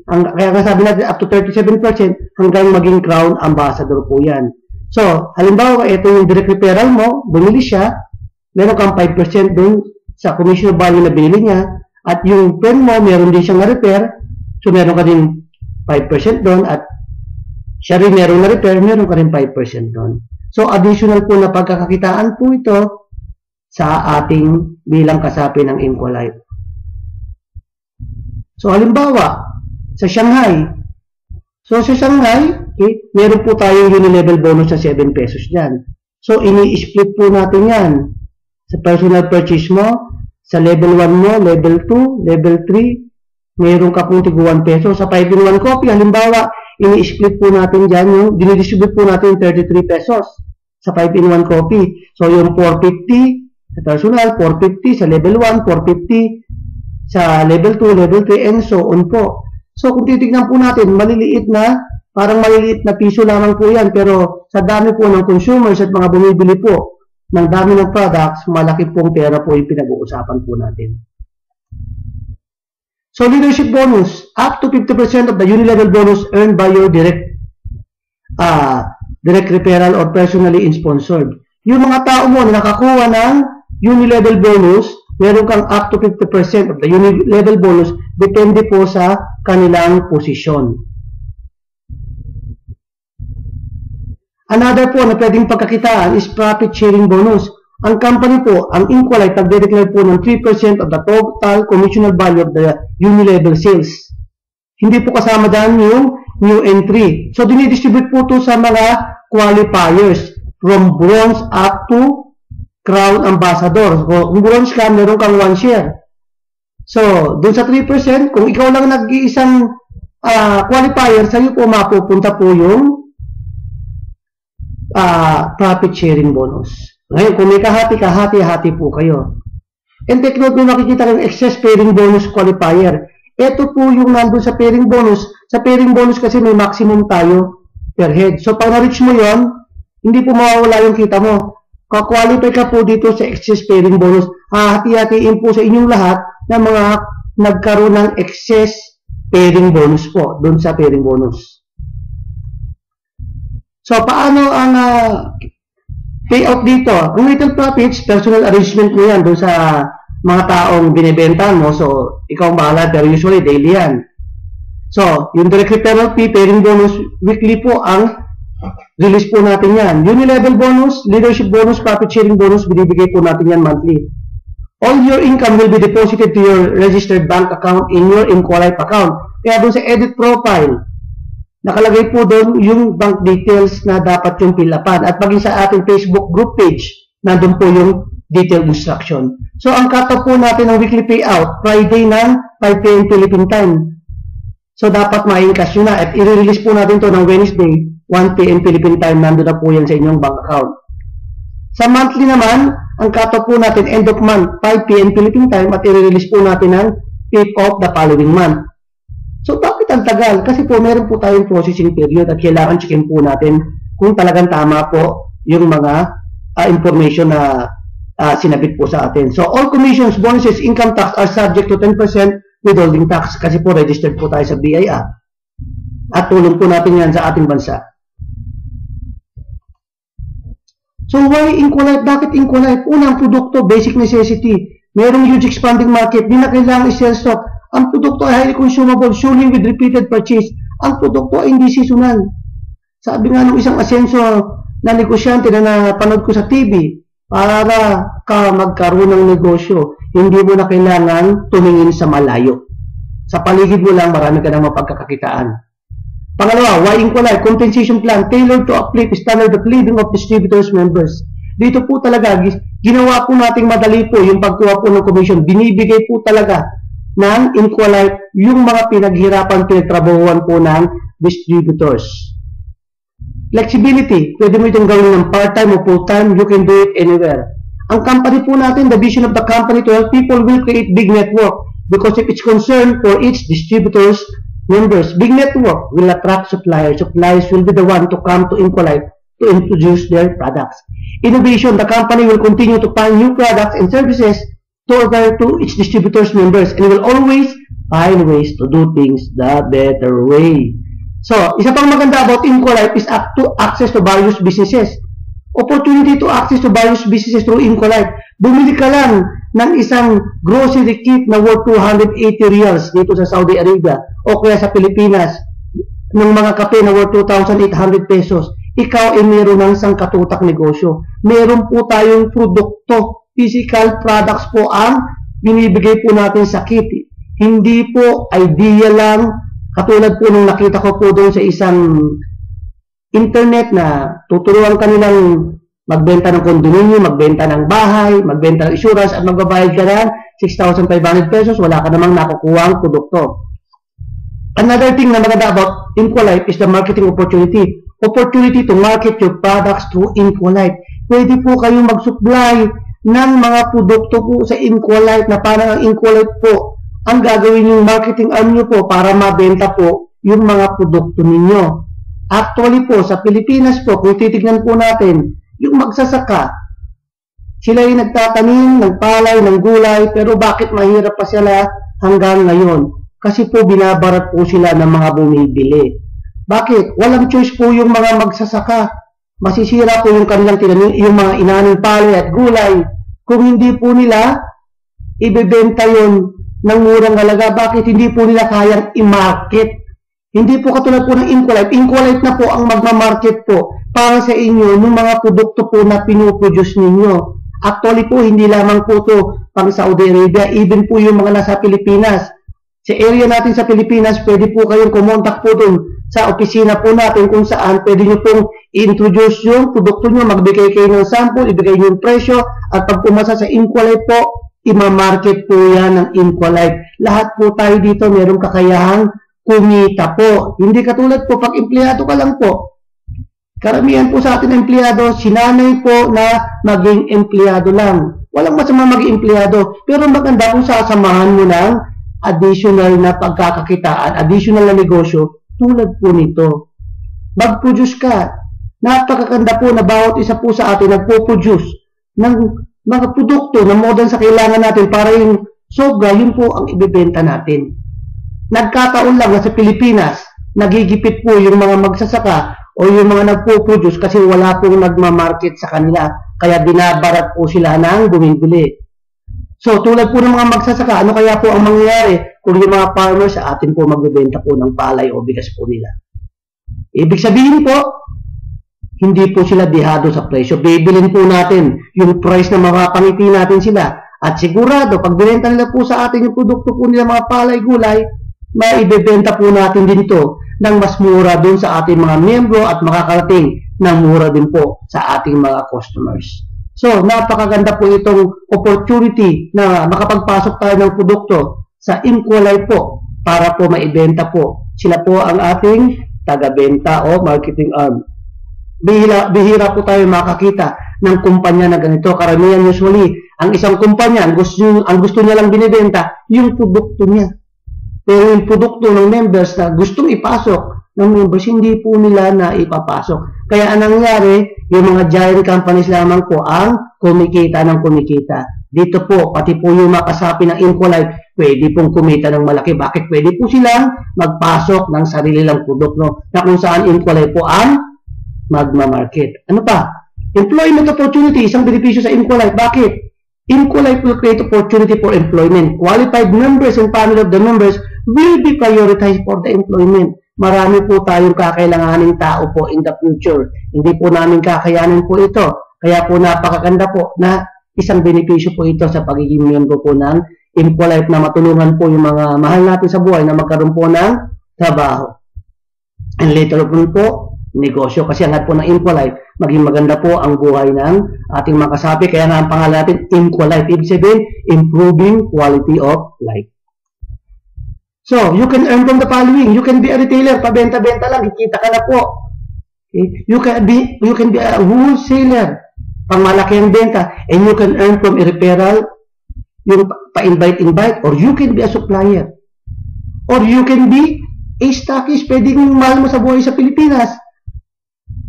kaya sabi natin up to 37% hanggang maging crown ambassador po yan. So, halimbawa, ito yung direct referral mo, bumili siya, meron kang 5% dun sa commission value na binili niya, at yung friend mo, meron din siyang na-repair, so meron ka din 5% dun, at siya rin meron na-repair, meron ka rin 5% dun. So, additional po na pagkakakitaan po ito sa ating bilang kasapi ng Inqualife. So, halimbawa, sa Shanghai. So, sa Shanghai, meron po tayong unilevel bonus sa 7 pesos dyan. So, ini-split po natin yan. Sa personal purchase mo, sa level 1 mo, level 2, level 3, meron ka pong tig 1 peso. Sa 5-in-1 coffee, halimbawa, ini-split po natin dyan yung, dinidistribute po natin yung 33 pesos sa 5-in-1 coffee. So, yung 450 sa personal, 450 sa level 1, 450 sa level 2, level 3, and so on po. So, kung titignan po natin, maliliit na, parang maliliit na piso lamang po yan, pero sa dami po ng consumers at mga bumibili po, ng dami ng products, malaki pong pera po yung pinag-uusapan po natin. So, leadership bonus, up to 50% of the unilevel bonus earned by your direct referral or personally sponsored. Yung mga tao mo na nakakuha ng unilevel bonus, meron kang up to 50% of the unilevel bonus, depende po sa kanilang posisyon. Another po na pwedeng pagkakitaan is profit sharing bonus. Ang company po, ang Inqualife, nagde-declare po ng 3% of the total commissional value of the unilevel sales. Hindi po kasama dyan yung new entry. So, dinidistribute po ito sa mga qualifiers from bronze up to crown ambassador. So, kung bronze ka, meron kang 1 share. So, dun sa 3%, kung ikaw lang nag-iisang qualifier, sa'yo po mapupunta po yung profit sharing bonus. Ngayon, kung may kahati po kayo. And take note, may makikita kayong excess pairing bonus qualifier. Ito po yung nandun sa pairing bonus. Sa pairing bonus kasi may maximum tayo per head. So, pag na-reach mo yon, hindi po mawawala yung kita mo. Ka-qualify ka po dito sa excess pairing bonus. Hahati-hatiin po sa inyong lahat na mga nagkaroon ng excess pairing bonus po, doon sa pairing bonus. So, paano ang payout dito? Ang retail profits, personal arrangement mo yan doon sa mga taong binibenta mo. So, ikaw ang bahala, pero usually daily yan. So, yung direct referral fee, pairing bonus, weekly po ang release po natin yan. Unilevel bonus, leadership bonus, profit sharing bonus, binibigay po natin yan monthly. All your income will be deposited to your registered bank account in your Inqualife account. Kaya doon sa edit profile, nakalagay po doon yung bank details na dapat yung fill-upan. At maging sa ating Facebook group page, nandun po yung detailed instruction. So, ang cut-off po natin ng weekly payout, Friday ng 5 p.m. Philippine time. So, dapat ma-encash nyo na. At i-release po natin to ng Wednesday, 1 p.m. Philippine time. Nandun na po yan sa inyong bank account. Sa monthly naman, ang cut-off po natin end of month, 5 p.m. Philippine time. At i-release po natin ng 5th of the following month. So, bakit ang tagal? Kasi po, meron po tayong processing period at kailangan checkin po natin kung talagang tama po yung mga information na sinabit po sa atin. So, all commissions, bonuses, income tax are subject to 10% withholding tax kasi po registered po tayo sa BIR. At tulong po natin yan sa ating bansa. So, why Inqualife? Bakit Inqualife? Unang produkto, basic necessity. Merong huge expanding market. Di na kailangan i-sell stock. Ang produkto ay highly consumable, surely with repeated purchase. Ang produkto ay hindi seasonal. Sabi nga ng isang asenso na negosyante na napanood ko sa TV, para ka magkaroon ng negosyo, hindi mo na kailangan tumingin sa malayo. Sa paligid mo lang, marami ka ng mapagkakakitaan. Pangalawa, why Inqualife? Compensation plan tailored to uplift standard of living of distributors members. Dito po talaga, ginawa po nating madali po yung pagkuha po ng commission. Binibigay po talaga ng Inqualife yung mga pinaghirapan, pinagtrabahuan po ng distributors. Flexibility. Pwede mo itong gawin ng part-time o full-time. You can do it anywhere. Ang company po natin, the vision of the company to help people will create big network because if it's concerned for each distributors members, big network will attract suppliers. Suppliers will be the one to come to Inqualife to introduce their products. Innovation. The company will continue to find new products and services to offer to its distributors members and will always find ways to do things the better way. So, isa pang maganda about Inqualife is access to various businesses. Opportunity to access to various businesses through Inqualife. Bumili ka lang ng isang grocery kit na worth 280 reals dito sa Saudi Arabia o kaya sa Pilipinas ng mga kape na worth 2,800 pesos. Ikaw ay meron ng isang katutak negosyo. Meron po tayong produkto. Physical products po ang binibigay po natin sa kit. Hindi po idea lang. Katulad po nung nakita ko po doon sa isang internet na tuturuan kanilang magbenta ng condominium, magbenta ng bahay, magbenta ng insurance at magbabayad ka ng 6,500 pesos, wala ka namang nakukuha ang produkto. Another thing na maganda about Inqualife is the marketing opportunity. Opportunity to market your products through Inqualife. Pwede po kayong mag-supply ng mga produkto po sa Inqualife na parang ang Inqualife po ang gagawin yung marketing arm nyo po para mabenta po yung mga produkto ninyo. Actually po, sa Pilipinas po, kung titignan po natin, yung magsasaka, sila yung nagtatanim ng palay, ng gulay, pero bakit mahirap pa sila hanggang ngayon? Kasi po binabarat po sila ng mga bumibili. Bakit? Walang choice po yung mga magsasaka. Masisira po yung kanilang tinanim, yung mga inaning palay at gulay. Kung hindi po nila ibebenta yun ng murang halaga, bakit hindi po nila kayang i-market? Hindi po katulad po ng Inqualife. Inqualife na po ang magma-market po para sa inyo ng mga produkto po na pinuproduce ninyo. Actually po, hindi lamang po ito pang Saudi Arabia, even po yung mga nasa Pilipinas. Sa area natin sa Pilipinas, pwede po kayong kumontak po dun sa opisina po natin kung saan pwede nyo pong i-introduce yung produkto nyo, magbigay kayo ng sample, ibigay nyo yung presyo, at pag pumasa sa Inqualife po, Ima-market po yan ng Inqualife. Lahat po tayo dito merong kakayahang kumita po. Hindi katulad po pag empleyado ka lang po. Karamihan po sa atin empleyado, sinanay po na maging empleyado lang. Walang masama maging empleyado. Pero maganda kung sasamahan mo ng additional na pagkakakitaan, additional na negosyo, tulad po nito. Mag-produce ka. Napakaganda po na bawat isa po sa atin nagpo-produce ng mga produkto na more than sa kailangan natin para yung sobra, yun po ang ibibenta natin. Nagkataon lang na sa Pilipinas, nagigipit po yung mga magsasaka o yung mga nagpo-produce kasi wala pong nagmamarket sa kanila. Kaya binabarat po sila ng bumibili. So, tulad po ng mga magsasaka, ano kaya po ang mangyayari kung yung mga farmers sa atin po magbibenta po ng palay o bigas po nila? Ibig sabihin po, hindi po sila dehado sa presyo. Bibilin po natin yung price na makapangiti natin sila. At sigurado, pag binenta nila po sa atin yung produkto po nila, mga palay, gulay, maibibenta po natin din to ng mas mura dun sa ating mga miyembro at makakarating ng mura din po sa ating mga customers. So, napakaganda po itong opportunity na makapagpasok tayo ng produkto sa Inqualife po para po maibenta po. Sila po ang ating taga-benta o marketing arm. Bihira po tayo makakita ng kumpanya na ganito. Karamihan usually, ang isang kumpanya, ang gusto niya lang binibenta, yung produkto niya. Pero yung produkto ng members na gustong ipasok ng members, hindi po nila na ipapasok. Kaya anong nangyari, yung mga giant companies lamang po ang kumikita ng kumikita. Dito po, pati po yung makasapi ng Inqualife, pwede pong kumita ng malaki. Bakit? Pwede po silang magpasok ng sarili lang produkto na kung saan Inqualife po ang magma-market. Ano pa? Employment opportunity, isang benepisyo sa Inqualife. Bakit? Inqualife will create opportunity for employment. Qualified members and family of the members will be prioritized for the employment. Marami po tayong kakailanganing tao po in the future. Hindi po namin kakayanin po ito. Kaya po napakaganda po na isang benepisyo po ito sa pagiging miyembro po ng Inqualife na matulungan po yung mga mahal natin sa buhay na magkaroon po ng trabaho. And later on po, negosyo. Kasi ang po ng Inqualife, maging maganda po ang buhay ng ating mga kasapi. Kaya nga ang pangalan natin, Inqualife. Ibig sabihin, improving quality of life. So, you can earn from the following. You can be a retailer. Pabenta-benta lang. Kikita ka na po. Okay? You can be a wholesaler. Pangmalaki ang benta. And you can earn from a referral. Yung pa-invite-invite. Or you can be a supplier. Or you can be a stockist. Pwedeng mahal mo sa buhay sa Pilipinas.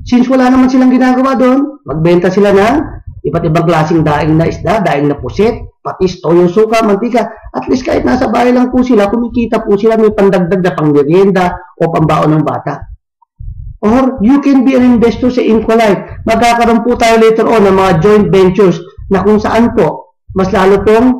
Since wala naman silang ginagawa doon, magbenta sila ng iba't ibang klaseng daing na isda, daing na pusit, patis, toyo, suka, mantika. At least kahit nasa bahay lang po sila, kumikita po sila, may pandagdag na pangmerienda o pambaon ng bata. Or you can be an investor sa Inqualife. Magkakaroon po tayo later on ng mga joint ventures na kung saan po, mas lalo pong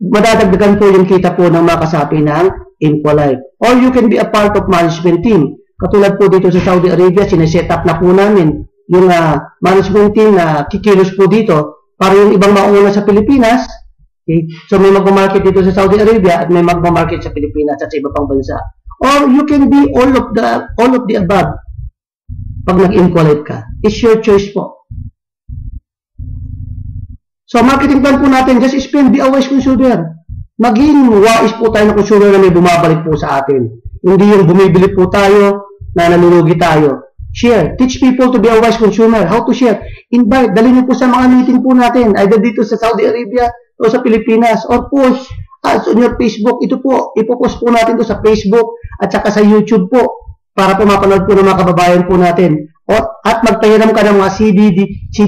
madadagdagan po yung kita po ng mga kasapi ng Inqualife. Or you can be a part of management team. Katulad po dito sa Saudi Arabia, sineset up na po namin yung management team na kikilos po dito para yung ibang mauna sa Pilipinas. Okay? So may magmamarket dito sa Saudi Arabia at may magmamarket sa Pilipinas at sa iba pang bansa. Or you can be all of the above pag nag-Inqualife ka. It's your choice po. So marketing plan po natin, just spend, be a wise consumer. Maging wise po tayo na consumer na may bumabalik po sa atin. Hindi yung bumibili po tayo na nanulugi tayo. Share. Teach people to be a wise consumer. How to share? Invite. Dali niyo po sa mga meeting po natin. Either dito sa Saudi Arabia o sa Pilipinas. Or post ads on your Facebook. Ito po. Ipopost po natin to sa Facebook at saka sa YouTube po. Para po mapanood po ng mga kababayan po natin. At magpahiram ka ng mga CD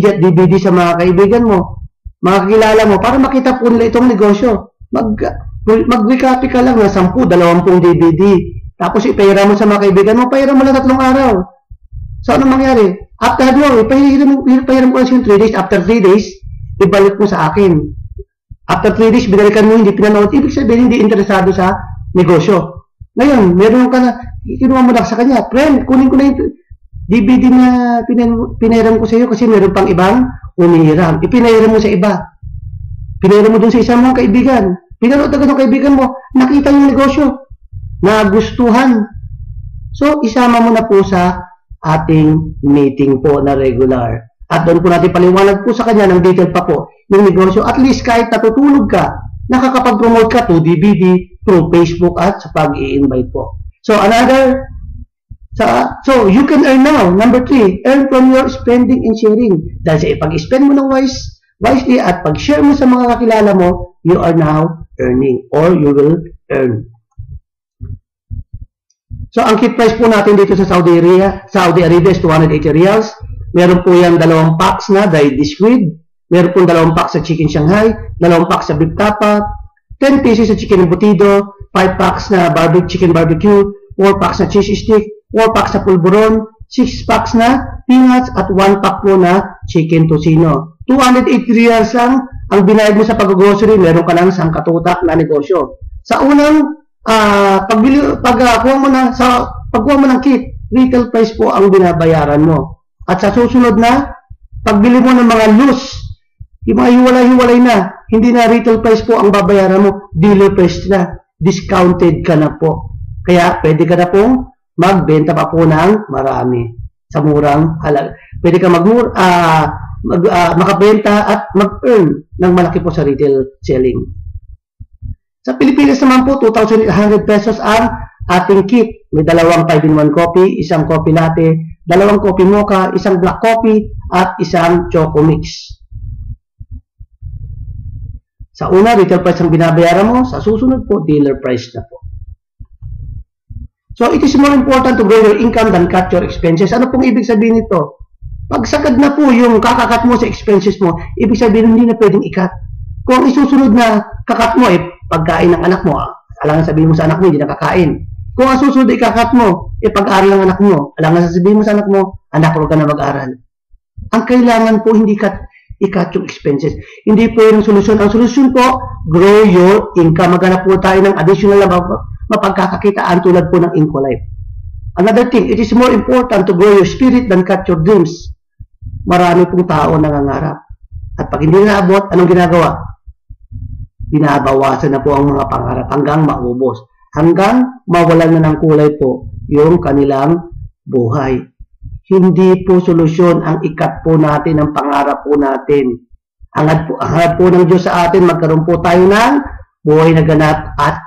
at DVD sa mga kaibigan mo. Mga kakilala mo. Para makita po nila itong negosyo. Mag-recopy ka lang ng 10, 20 DVD. Tapos ipahiram mo sa mga kaibigan mo, pahiram mo lang 3 araw. So, anong mangyari? After pahiram ko lang 3 days. After 3 days, ibalik mo sa akin. After 3 days, binalikan mo, hindi pinanood. Ibig sabihin, hindi interesado sa negosyo. Ngayon, meron ka na, kinuha mo lang sa kanya. Friend, kunin ko na yung DVD na pinahiram ko sa iyo kasi meron pang ibang umihiram. Ipinahiram mo sa iba. Pinahiram mo dun sa isang mga kaibigan. Pinanood agad ng kaibigan mo, nakita yung negosyo. Nagustuhan. So, isama mo na po sa ating meeting po na regular. At doon po natin paliwanag po sa kanya ng detail pa po yung negosyo. At least kahit natutulog ka, nakakapag-promote ka to DVD, through Facebook at sa pag-i-invite po. So so you can earn now. Number 3, earn from your spending and sharing. Dahil sa ipag-spend mo ng wisely at pag-share mo sa mga kakilala mo, you are now earning or you will earn. So ang kit price po natin dito sa Saudi Arabia is 280 riyals. Meron po yan 2 packs na dried squid. Meron po 2 packs sa chicken Shanghai, 2 packs sa beef tapa, 10 pieces sa chicken embutido, 5 packs na chicken barbecue, 4 packs na cheese stick, 4 packs na pulburon, 6 packs na peanuts, at 1 pack po na chicken tocino. 280 riyals lang ang binayad mo sa pag-grocery, meron ka ng sangkatutak na negosyo. Sa unang pagkuha mo ng kit, retail price po ang binabayaran mo. At sa susunod na pagbili mo ng mga loose, yung mga hiwalay-hiwalay na, hindi na retail price po ang babayaran mo, dealer price na, discounted ka na po. Kaya pwede ka na pong magbenta pa po ng marami sa murang halaga. Pwede ka makabenta at mag-earn ng malaki po sa retail selling. Sa Pilipinas naman po, 2,800 pesos ang ating kit. May 2 5-in-1 coffee, 1 coffee latte, 2 coffee mocha, 1 black coffee, at 1 choco mix. Sa una, retail price ang binabayaran mo. Sa susunod po, dealer price na po. So, it is more important to grow your income than cut your expenses. Ano pong ibig sabihin nito? Pag sagad na po yung kakakat mo sa expenses mo, ibig sabihin hindi na pwedeng ikat. Kung isusunod na kakat mo, pagkain ng anak mo, alangan sabihin mo sa anak mo, hindi nakakain. Kung ang susunod ikakat mo, pag-aaral ng anak mo, alangan sabihin mo sa anak mo, anak, huwag ka na mag-aaral. Ang kailangan po, hindi ikat yung expenses. Hindi po yung solusyon. Ang solusyon po, grow your income. Maghanap po tayo ng additional na mapagkakakitaan tulad po ng Incolife. Another thing, it is more important to grow your spirit than cut your dreams. Marami pong tao nangangarap. At pag hindi naabot, anong ginagawa? Binabawasan na po ang mga pangarap hanggang maubos. Hanggang mawalan na ng kulay po yung kanilang buhay. Hindi po solusyon ang ikat po natin ang pangarap po natin. Hangad po ng Diyos sa atin, magkaroon po tayo ng buhay na ganap at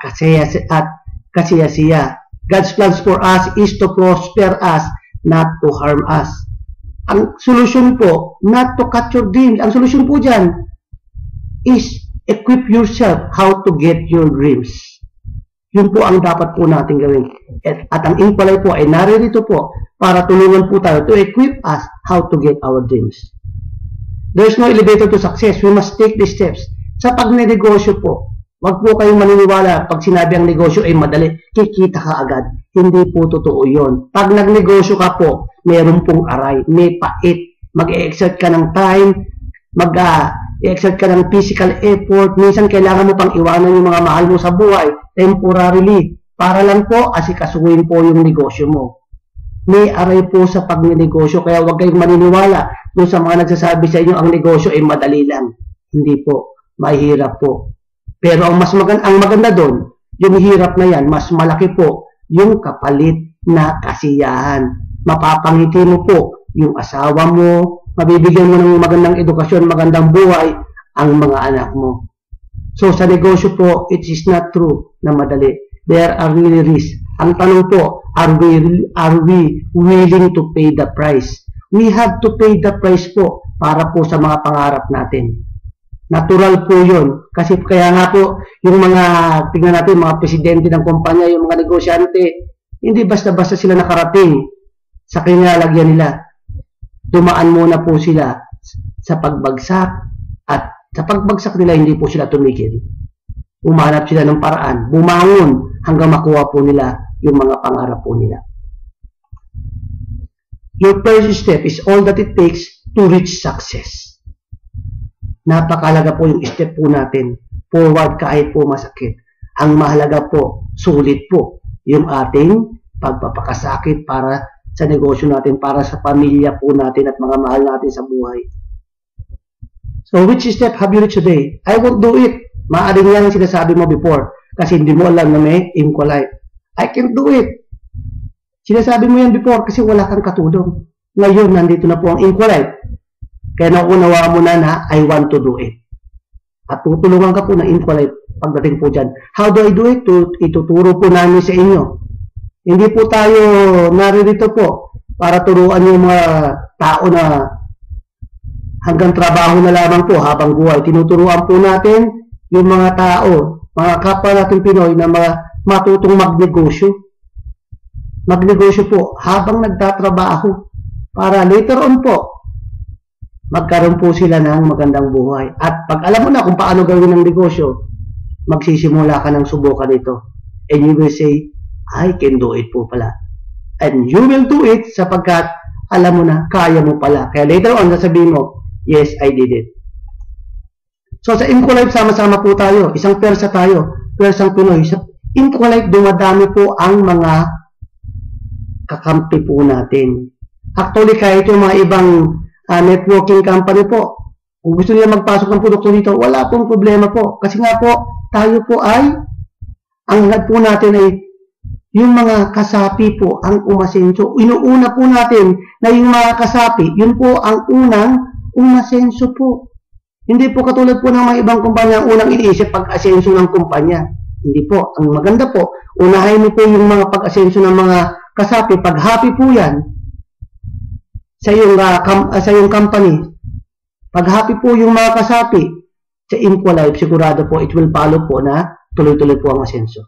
kasiyasiya. God's plans for us is to prosper us, not to harm us. Ang solusyon po, not to cut your dreams. Ang solusyon po dyan is equip yourself how to get your dreams. Yun po ang dapat po natin gawin. At ang Incolife po ay naririto po para tulungan po tayo to equip us how to get our dreams. There's no elevator to success. We must take the steps. Sa pagnenegosyo po, wag po kayong maniniwala pag sinabi ang negosyo ay madali, kikita ka agad. Hindi po totoo yun. Pag nagnegosyo ka po, meron pong aray, may pait. Mag-e-exert ka ng time, mag-e-exert ka ng physical effort. Minsan kailangan mo pang iwanan yung mga mahal mo sa buhay, temporarily, para lang po asikasuhin po yung negosyo mo. May aray po sa pagnenegosyo, kaya huwag kayong maniniwala doon sa mga nagsasabi sa inyo ang negosyo ay madali lang. Hindi po, mahirap po. Pero ang maganda doon, yung hirap na yan, mas malaki po yung kapalit na kasiyahan. Mapapangiti mo po yung asawa mo, mabibigyan mo ng magandang edukasyon, magandang buhay ang mga anak mo. So sa negosyo po, it is not true na madali. There are really risks. Ang tanong po, are we willing to pay the price? We have to pay the price po para po sa mga pangarap natin. Natural po yun. Kasi kaya nga po, yung mga, tingnan natin, mga presidente ng kumpanya, yung mga negosyante, hindi basta-basta sila nakarating sa kinalalagyan nila. Dumaan muna po sila sa pagbagsak at sa pagbagsak nila, hindi po sila tumigil. Umanap sila ng paraan, bumangon hanggang makuha po nila yung mga pangarap po nila. Your first step is all that it takes to reach success. Napakalaga po yung step po natin. Forward kahit po masakit. Ang mahalaga po, sulit po yung ating pagpapakasakit para sa negosyo natin, para sa pamilya po natin at mga mahal natin sa buhay. So, which step have you reached today? I won't do it. Maaring yan ang sinasabi mo before kasi hindi mo alam na may Incolife. I can't do it. Sinasabi mo yan before kasi wala kang katulong. Ngayon, nandito na po ang Incolife. Kaya naunawa mo na I want to do it. At tutulungan ka po ng InfoLife pagdating po dyan. How do I do it? Ituturo po namin sa inyo. Hindi po tayo naririto po para turuan yung mga tao na hanggang trabaho na lamang po habang buhay. Tinuturuan po natin yung mga tao, mga kapwa natin Pinoy na matutong magnegosyo. Magnegosyo po habang nagtatrabaho para later on po magkaroon po sila ng magandang buhay. At pag alam mo na kung paano gawin ang negosyo, magsisimula ka ng subukan ito. And you will say, I can do it po pala. And you will do it sapagkat alam mo na, kaya mo pala. Kaya later on, sasabihin mo, yes, I did it. So sa InfoLife, sama-sama po tayo. Isang persa tayo. Persang Pinoy. Sa InfoLife, dumadami po ang mga kakampi po natin. Actually, kahit yung mga ibang networking company po, kung gusto nila magpasok ng produkto dito, wala pong problema po. Kasi nga po, tayo po ay, ang lahat po natin ay, yung mga kasapi po ang umasenso. Inuuna po natin na yung mga kasapi, yun po ang unang umasenso po. Hindi po katulad po ng mga ibang kumpanya ang unang iniisip pag-asenso ng kumpanya. Hindi po. Ang maganda po, unahin mo po yung mga pag-asenso ng mga kasapi. Pag happy po yan, sa iyong company. Pag happy po yung mga kasapi sa InfoLife, sigurado po it will follow po na tuloy-tuloy po ang asenso.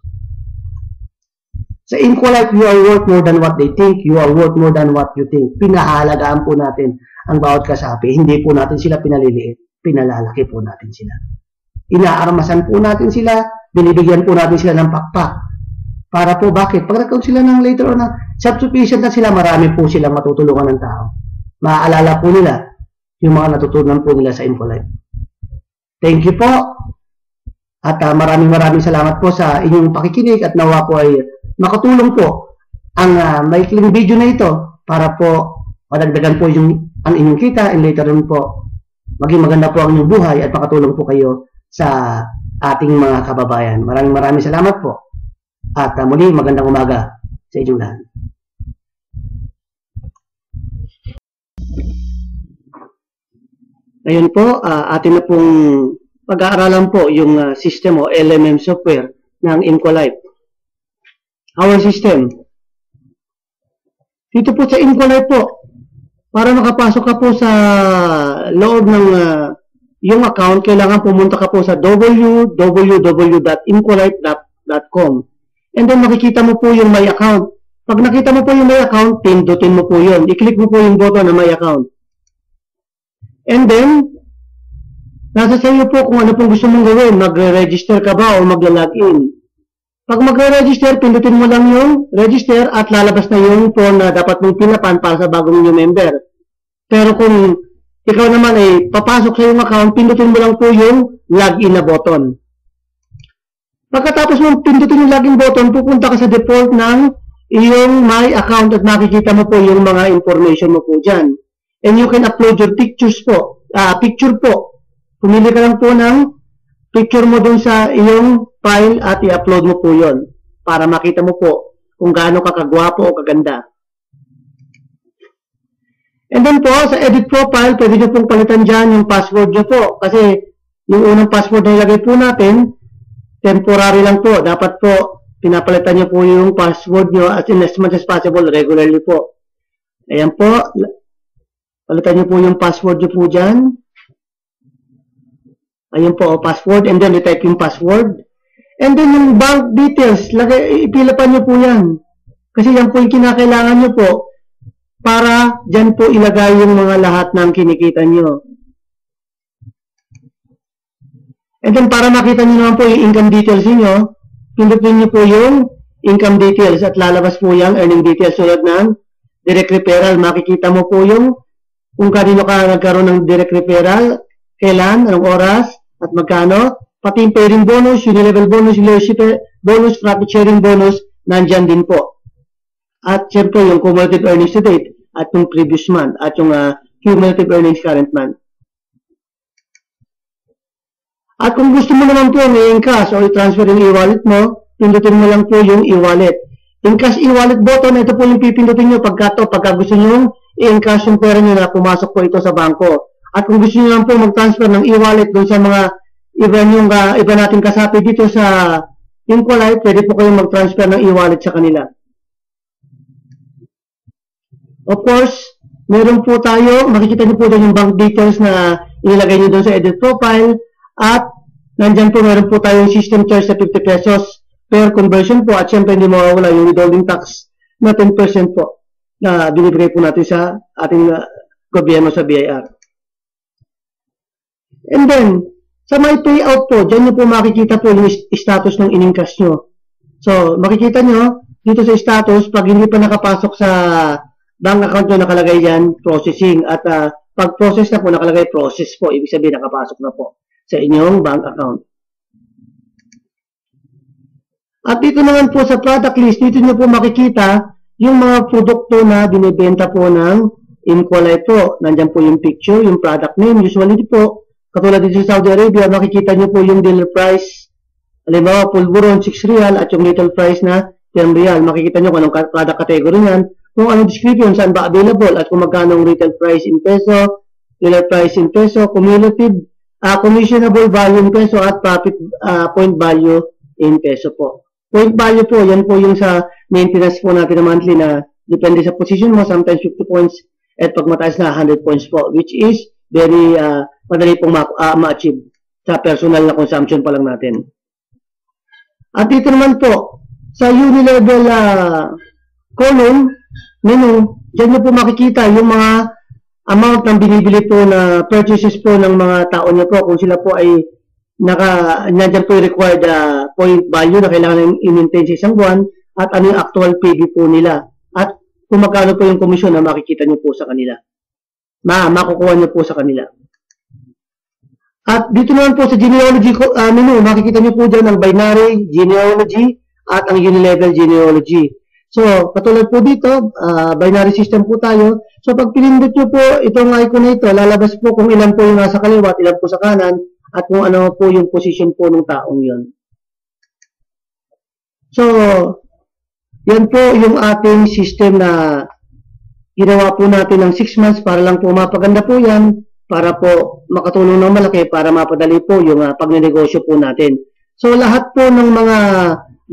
Sa InfoLife, you are worth more than what they think. You are worth more than what you think. Pinahalagaan po natin ang bawat kasapi. Hindi po natin sila pinaliliit. Pinalalaki po natin sila. Inaarmasan po natin sila. Binibigyan po natin sila ng pakpak. Para po, bakit? Pag nagkaroon sila ng later on na self-sufficient na sila, marami po silang matutulungan ng tao. Maaalala po nila yung mga natutunan po nila sa InfoLife. Thank you po. At maraming salamat po sa inyong pakikinig at nawa po ay makatulong po ang maikling video na ito para po madagdagan po ang inyong kita and later on po maging maganda po ang inyong buhay at makatulong po kayo sa ating mga kababayan. Maraming salamat po. At muli, magandang umaga sa inyong lahat. Ngayon po, atin na pong pag-aaralan po yung system o LMM software ng InfoLife. Our system. Dito po sa InfoLife po, para makapasok ka po sa loob ng yung account, kailangan pumunta ka po sa www.infolife.com. And then makikita mo po yung My Account. Pag nakita mo po yung My Account, pindutin mo po yun. I-click mo po yung button na My Account. And then, nasa sa iyo po kung ano pong gusto mong gawin. Magre-register ka ba o magla-login. Pag magre-register, pindutin mo lang yung register at lalabas na yung form na dapat mong pinapan para sa bagong new member. Pero kung ikaw naman ay papasok sa iyong account, pindutin mo lang po yung login na button. Pagkatapos mong pindutin yung login button, pupunta ka sa default ng iyong My Account at makikita mo po yung mga information mo po dyan. And you can upload your pictures po. Picture po. Pumili ka lang po ng picture mo dun sa iyong file at i-upload mo po yon para makita mo po kung gaano ka kagwapo o kaganda. And then po, sa edit profile, pwede nyo pong palitan dyan yung password nyo po. Kasi yung unang password na ilagay po natin, temporary lang po. Dapat po, pinapalitan nyo po yung password nyo as much as possible, regularly po. Ayan po. Palitan nyo po yung password nyo po dyan. Ayan po, password. And then, retype yung password. And then, yung bank details, ipilapan nyo po yan. Kasi yan po yung kinakailangan nyo po para dyan po ilagay yung mga lahat ng kinikita nyo. And then, para makita nyo naman po yung income details nyo, pindutin nyo po yung income details at lalabas po yung earning details tulad ng direct referral. Makikita mo po yung kung kanino ka nagkaroon ng direct referral, kailan, anong oras, at magkano. Pati yung pairing bonus, unilevel bonus, leadership bonus, profit sharing bonus, nandyan din po. At syempre yung cumulative earnings to date at yung previous month at yung cumulative earnings current month. At kung gusto mo naman po i-encash o i-transfer yung e-wallet mo, pindutin mo lang po yung e-wallet. Encash e-wallet button, ito po yung pipindutin nyo pagka gusto nyo i-encash yung pera nyo na pumasok po ito sa bangko. At kung gusto niyo lang po mag-transfer ng e-wallet doon sa mga iba nating kasapi dito sa Impolite, pwede po kayong mag-transfer ng e-wallet sa kanila. Of course, meron po tayo, makikita niyo po doon yung bank details na ilagay niyo doon sa edit profile, at nandyan po meron po tayong system charge sa 50 pesos per conversion po, at syempre hindi mawawala yung withholding tax na 10% po na binibigay po natin sa ating gobyerno sa BIR. And then, sa my payout po, dyan nyo po makikita po yung status ng in-encash nyo. So, makikita nyo, dito sa status, pag hindi pa nakapasok sa bank account nyo, nakalagay yan, processing. At pag process na po, nakalagay process po. Ibig sabihin, nakapasok na po sa inyong bank account. At dito naman po sa product list, dito nyo po makikita yung mga produkto na binibenta po ng Impolite po. Nandyan po yung picture, yung product name. Usually po, katulad dito sa Saudi Arabia, makikita nyo po yung dealer price. Halimbawa, pulburon, 6 real, at yung retail price na 10 real. Makikita nyo kung anong product category yan, kung anong description, saan ba available, at kung magkano ang retail price in peso, dealer price in peso, cumulative, commissionable value in peso, at profit point value in peso po. Point value po, yan po yung sa maintenance po natin na monthly na depende sa position mo, sometimes 50 points, at pag mataas na 100 points po, which is very madali pong ma-achieve sa personal na consumption pa lang natin. At dito naman po, sa unilevel column, menu, dyan nyo po makikita yung mga amount ng binibili po na purchases po ng mga tao nyo po, kung sila po ay nandyan po yung required point value na kailangan i-maintain sa isang buwan, at ano yung actual PB po nila. At kung magkano po yung komisyon na makikita nyo po sa kanila. Makukuha nyo po sa kanila. At dito naman po sa genealogy menu, makikita nyo po dyan ang binary genealogy at ang unilevel genealogy. So, katulad po dito, binary system po tayo. So, pag pinindot nyo po itong icon na ito, lalabas po kung ilan po yung nasa kaliwa at ilan po sa kanan, at kung ano po yung position po ng taong yon. So, yan po yung ating system na ginawa po natin ng 6 months para lang po mapaganda po yan, para po makatulong ng malaki, para mapadali po yung pagnenegosyo po natin. So, lahat po ng mga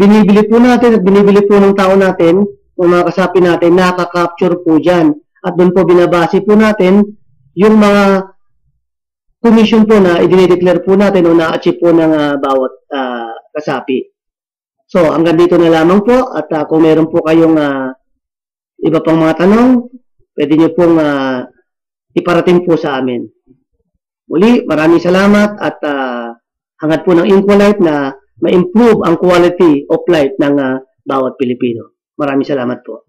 binibili po natin at binibili po ng tao natin, ng mga kasapi natin, nakaka-capture po dyan. At doon po binabase po natin yung mga commission po na i-declare po natin o na-achieve po ng bawat kasapi. So, hanggang dito na lamang po, at kung meron po kayong iba pang mga tanong, pwede nyo pong iparating po sa amin. Muli, maraming salamat, at hangad po ng Impolite na ma-improve ang quality of life ng bawat Pilipino. Maraming salamat po.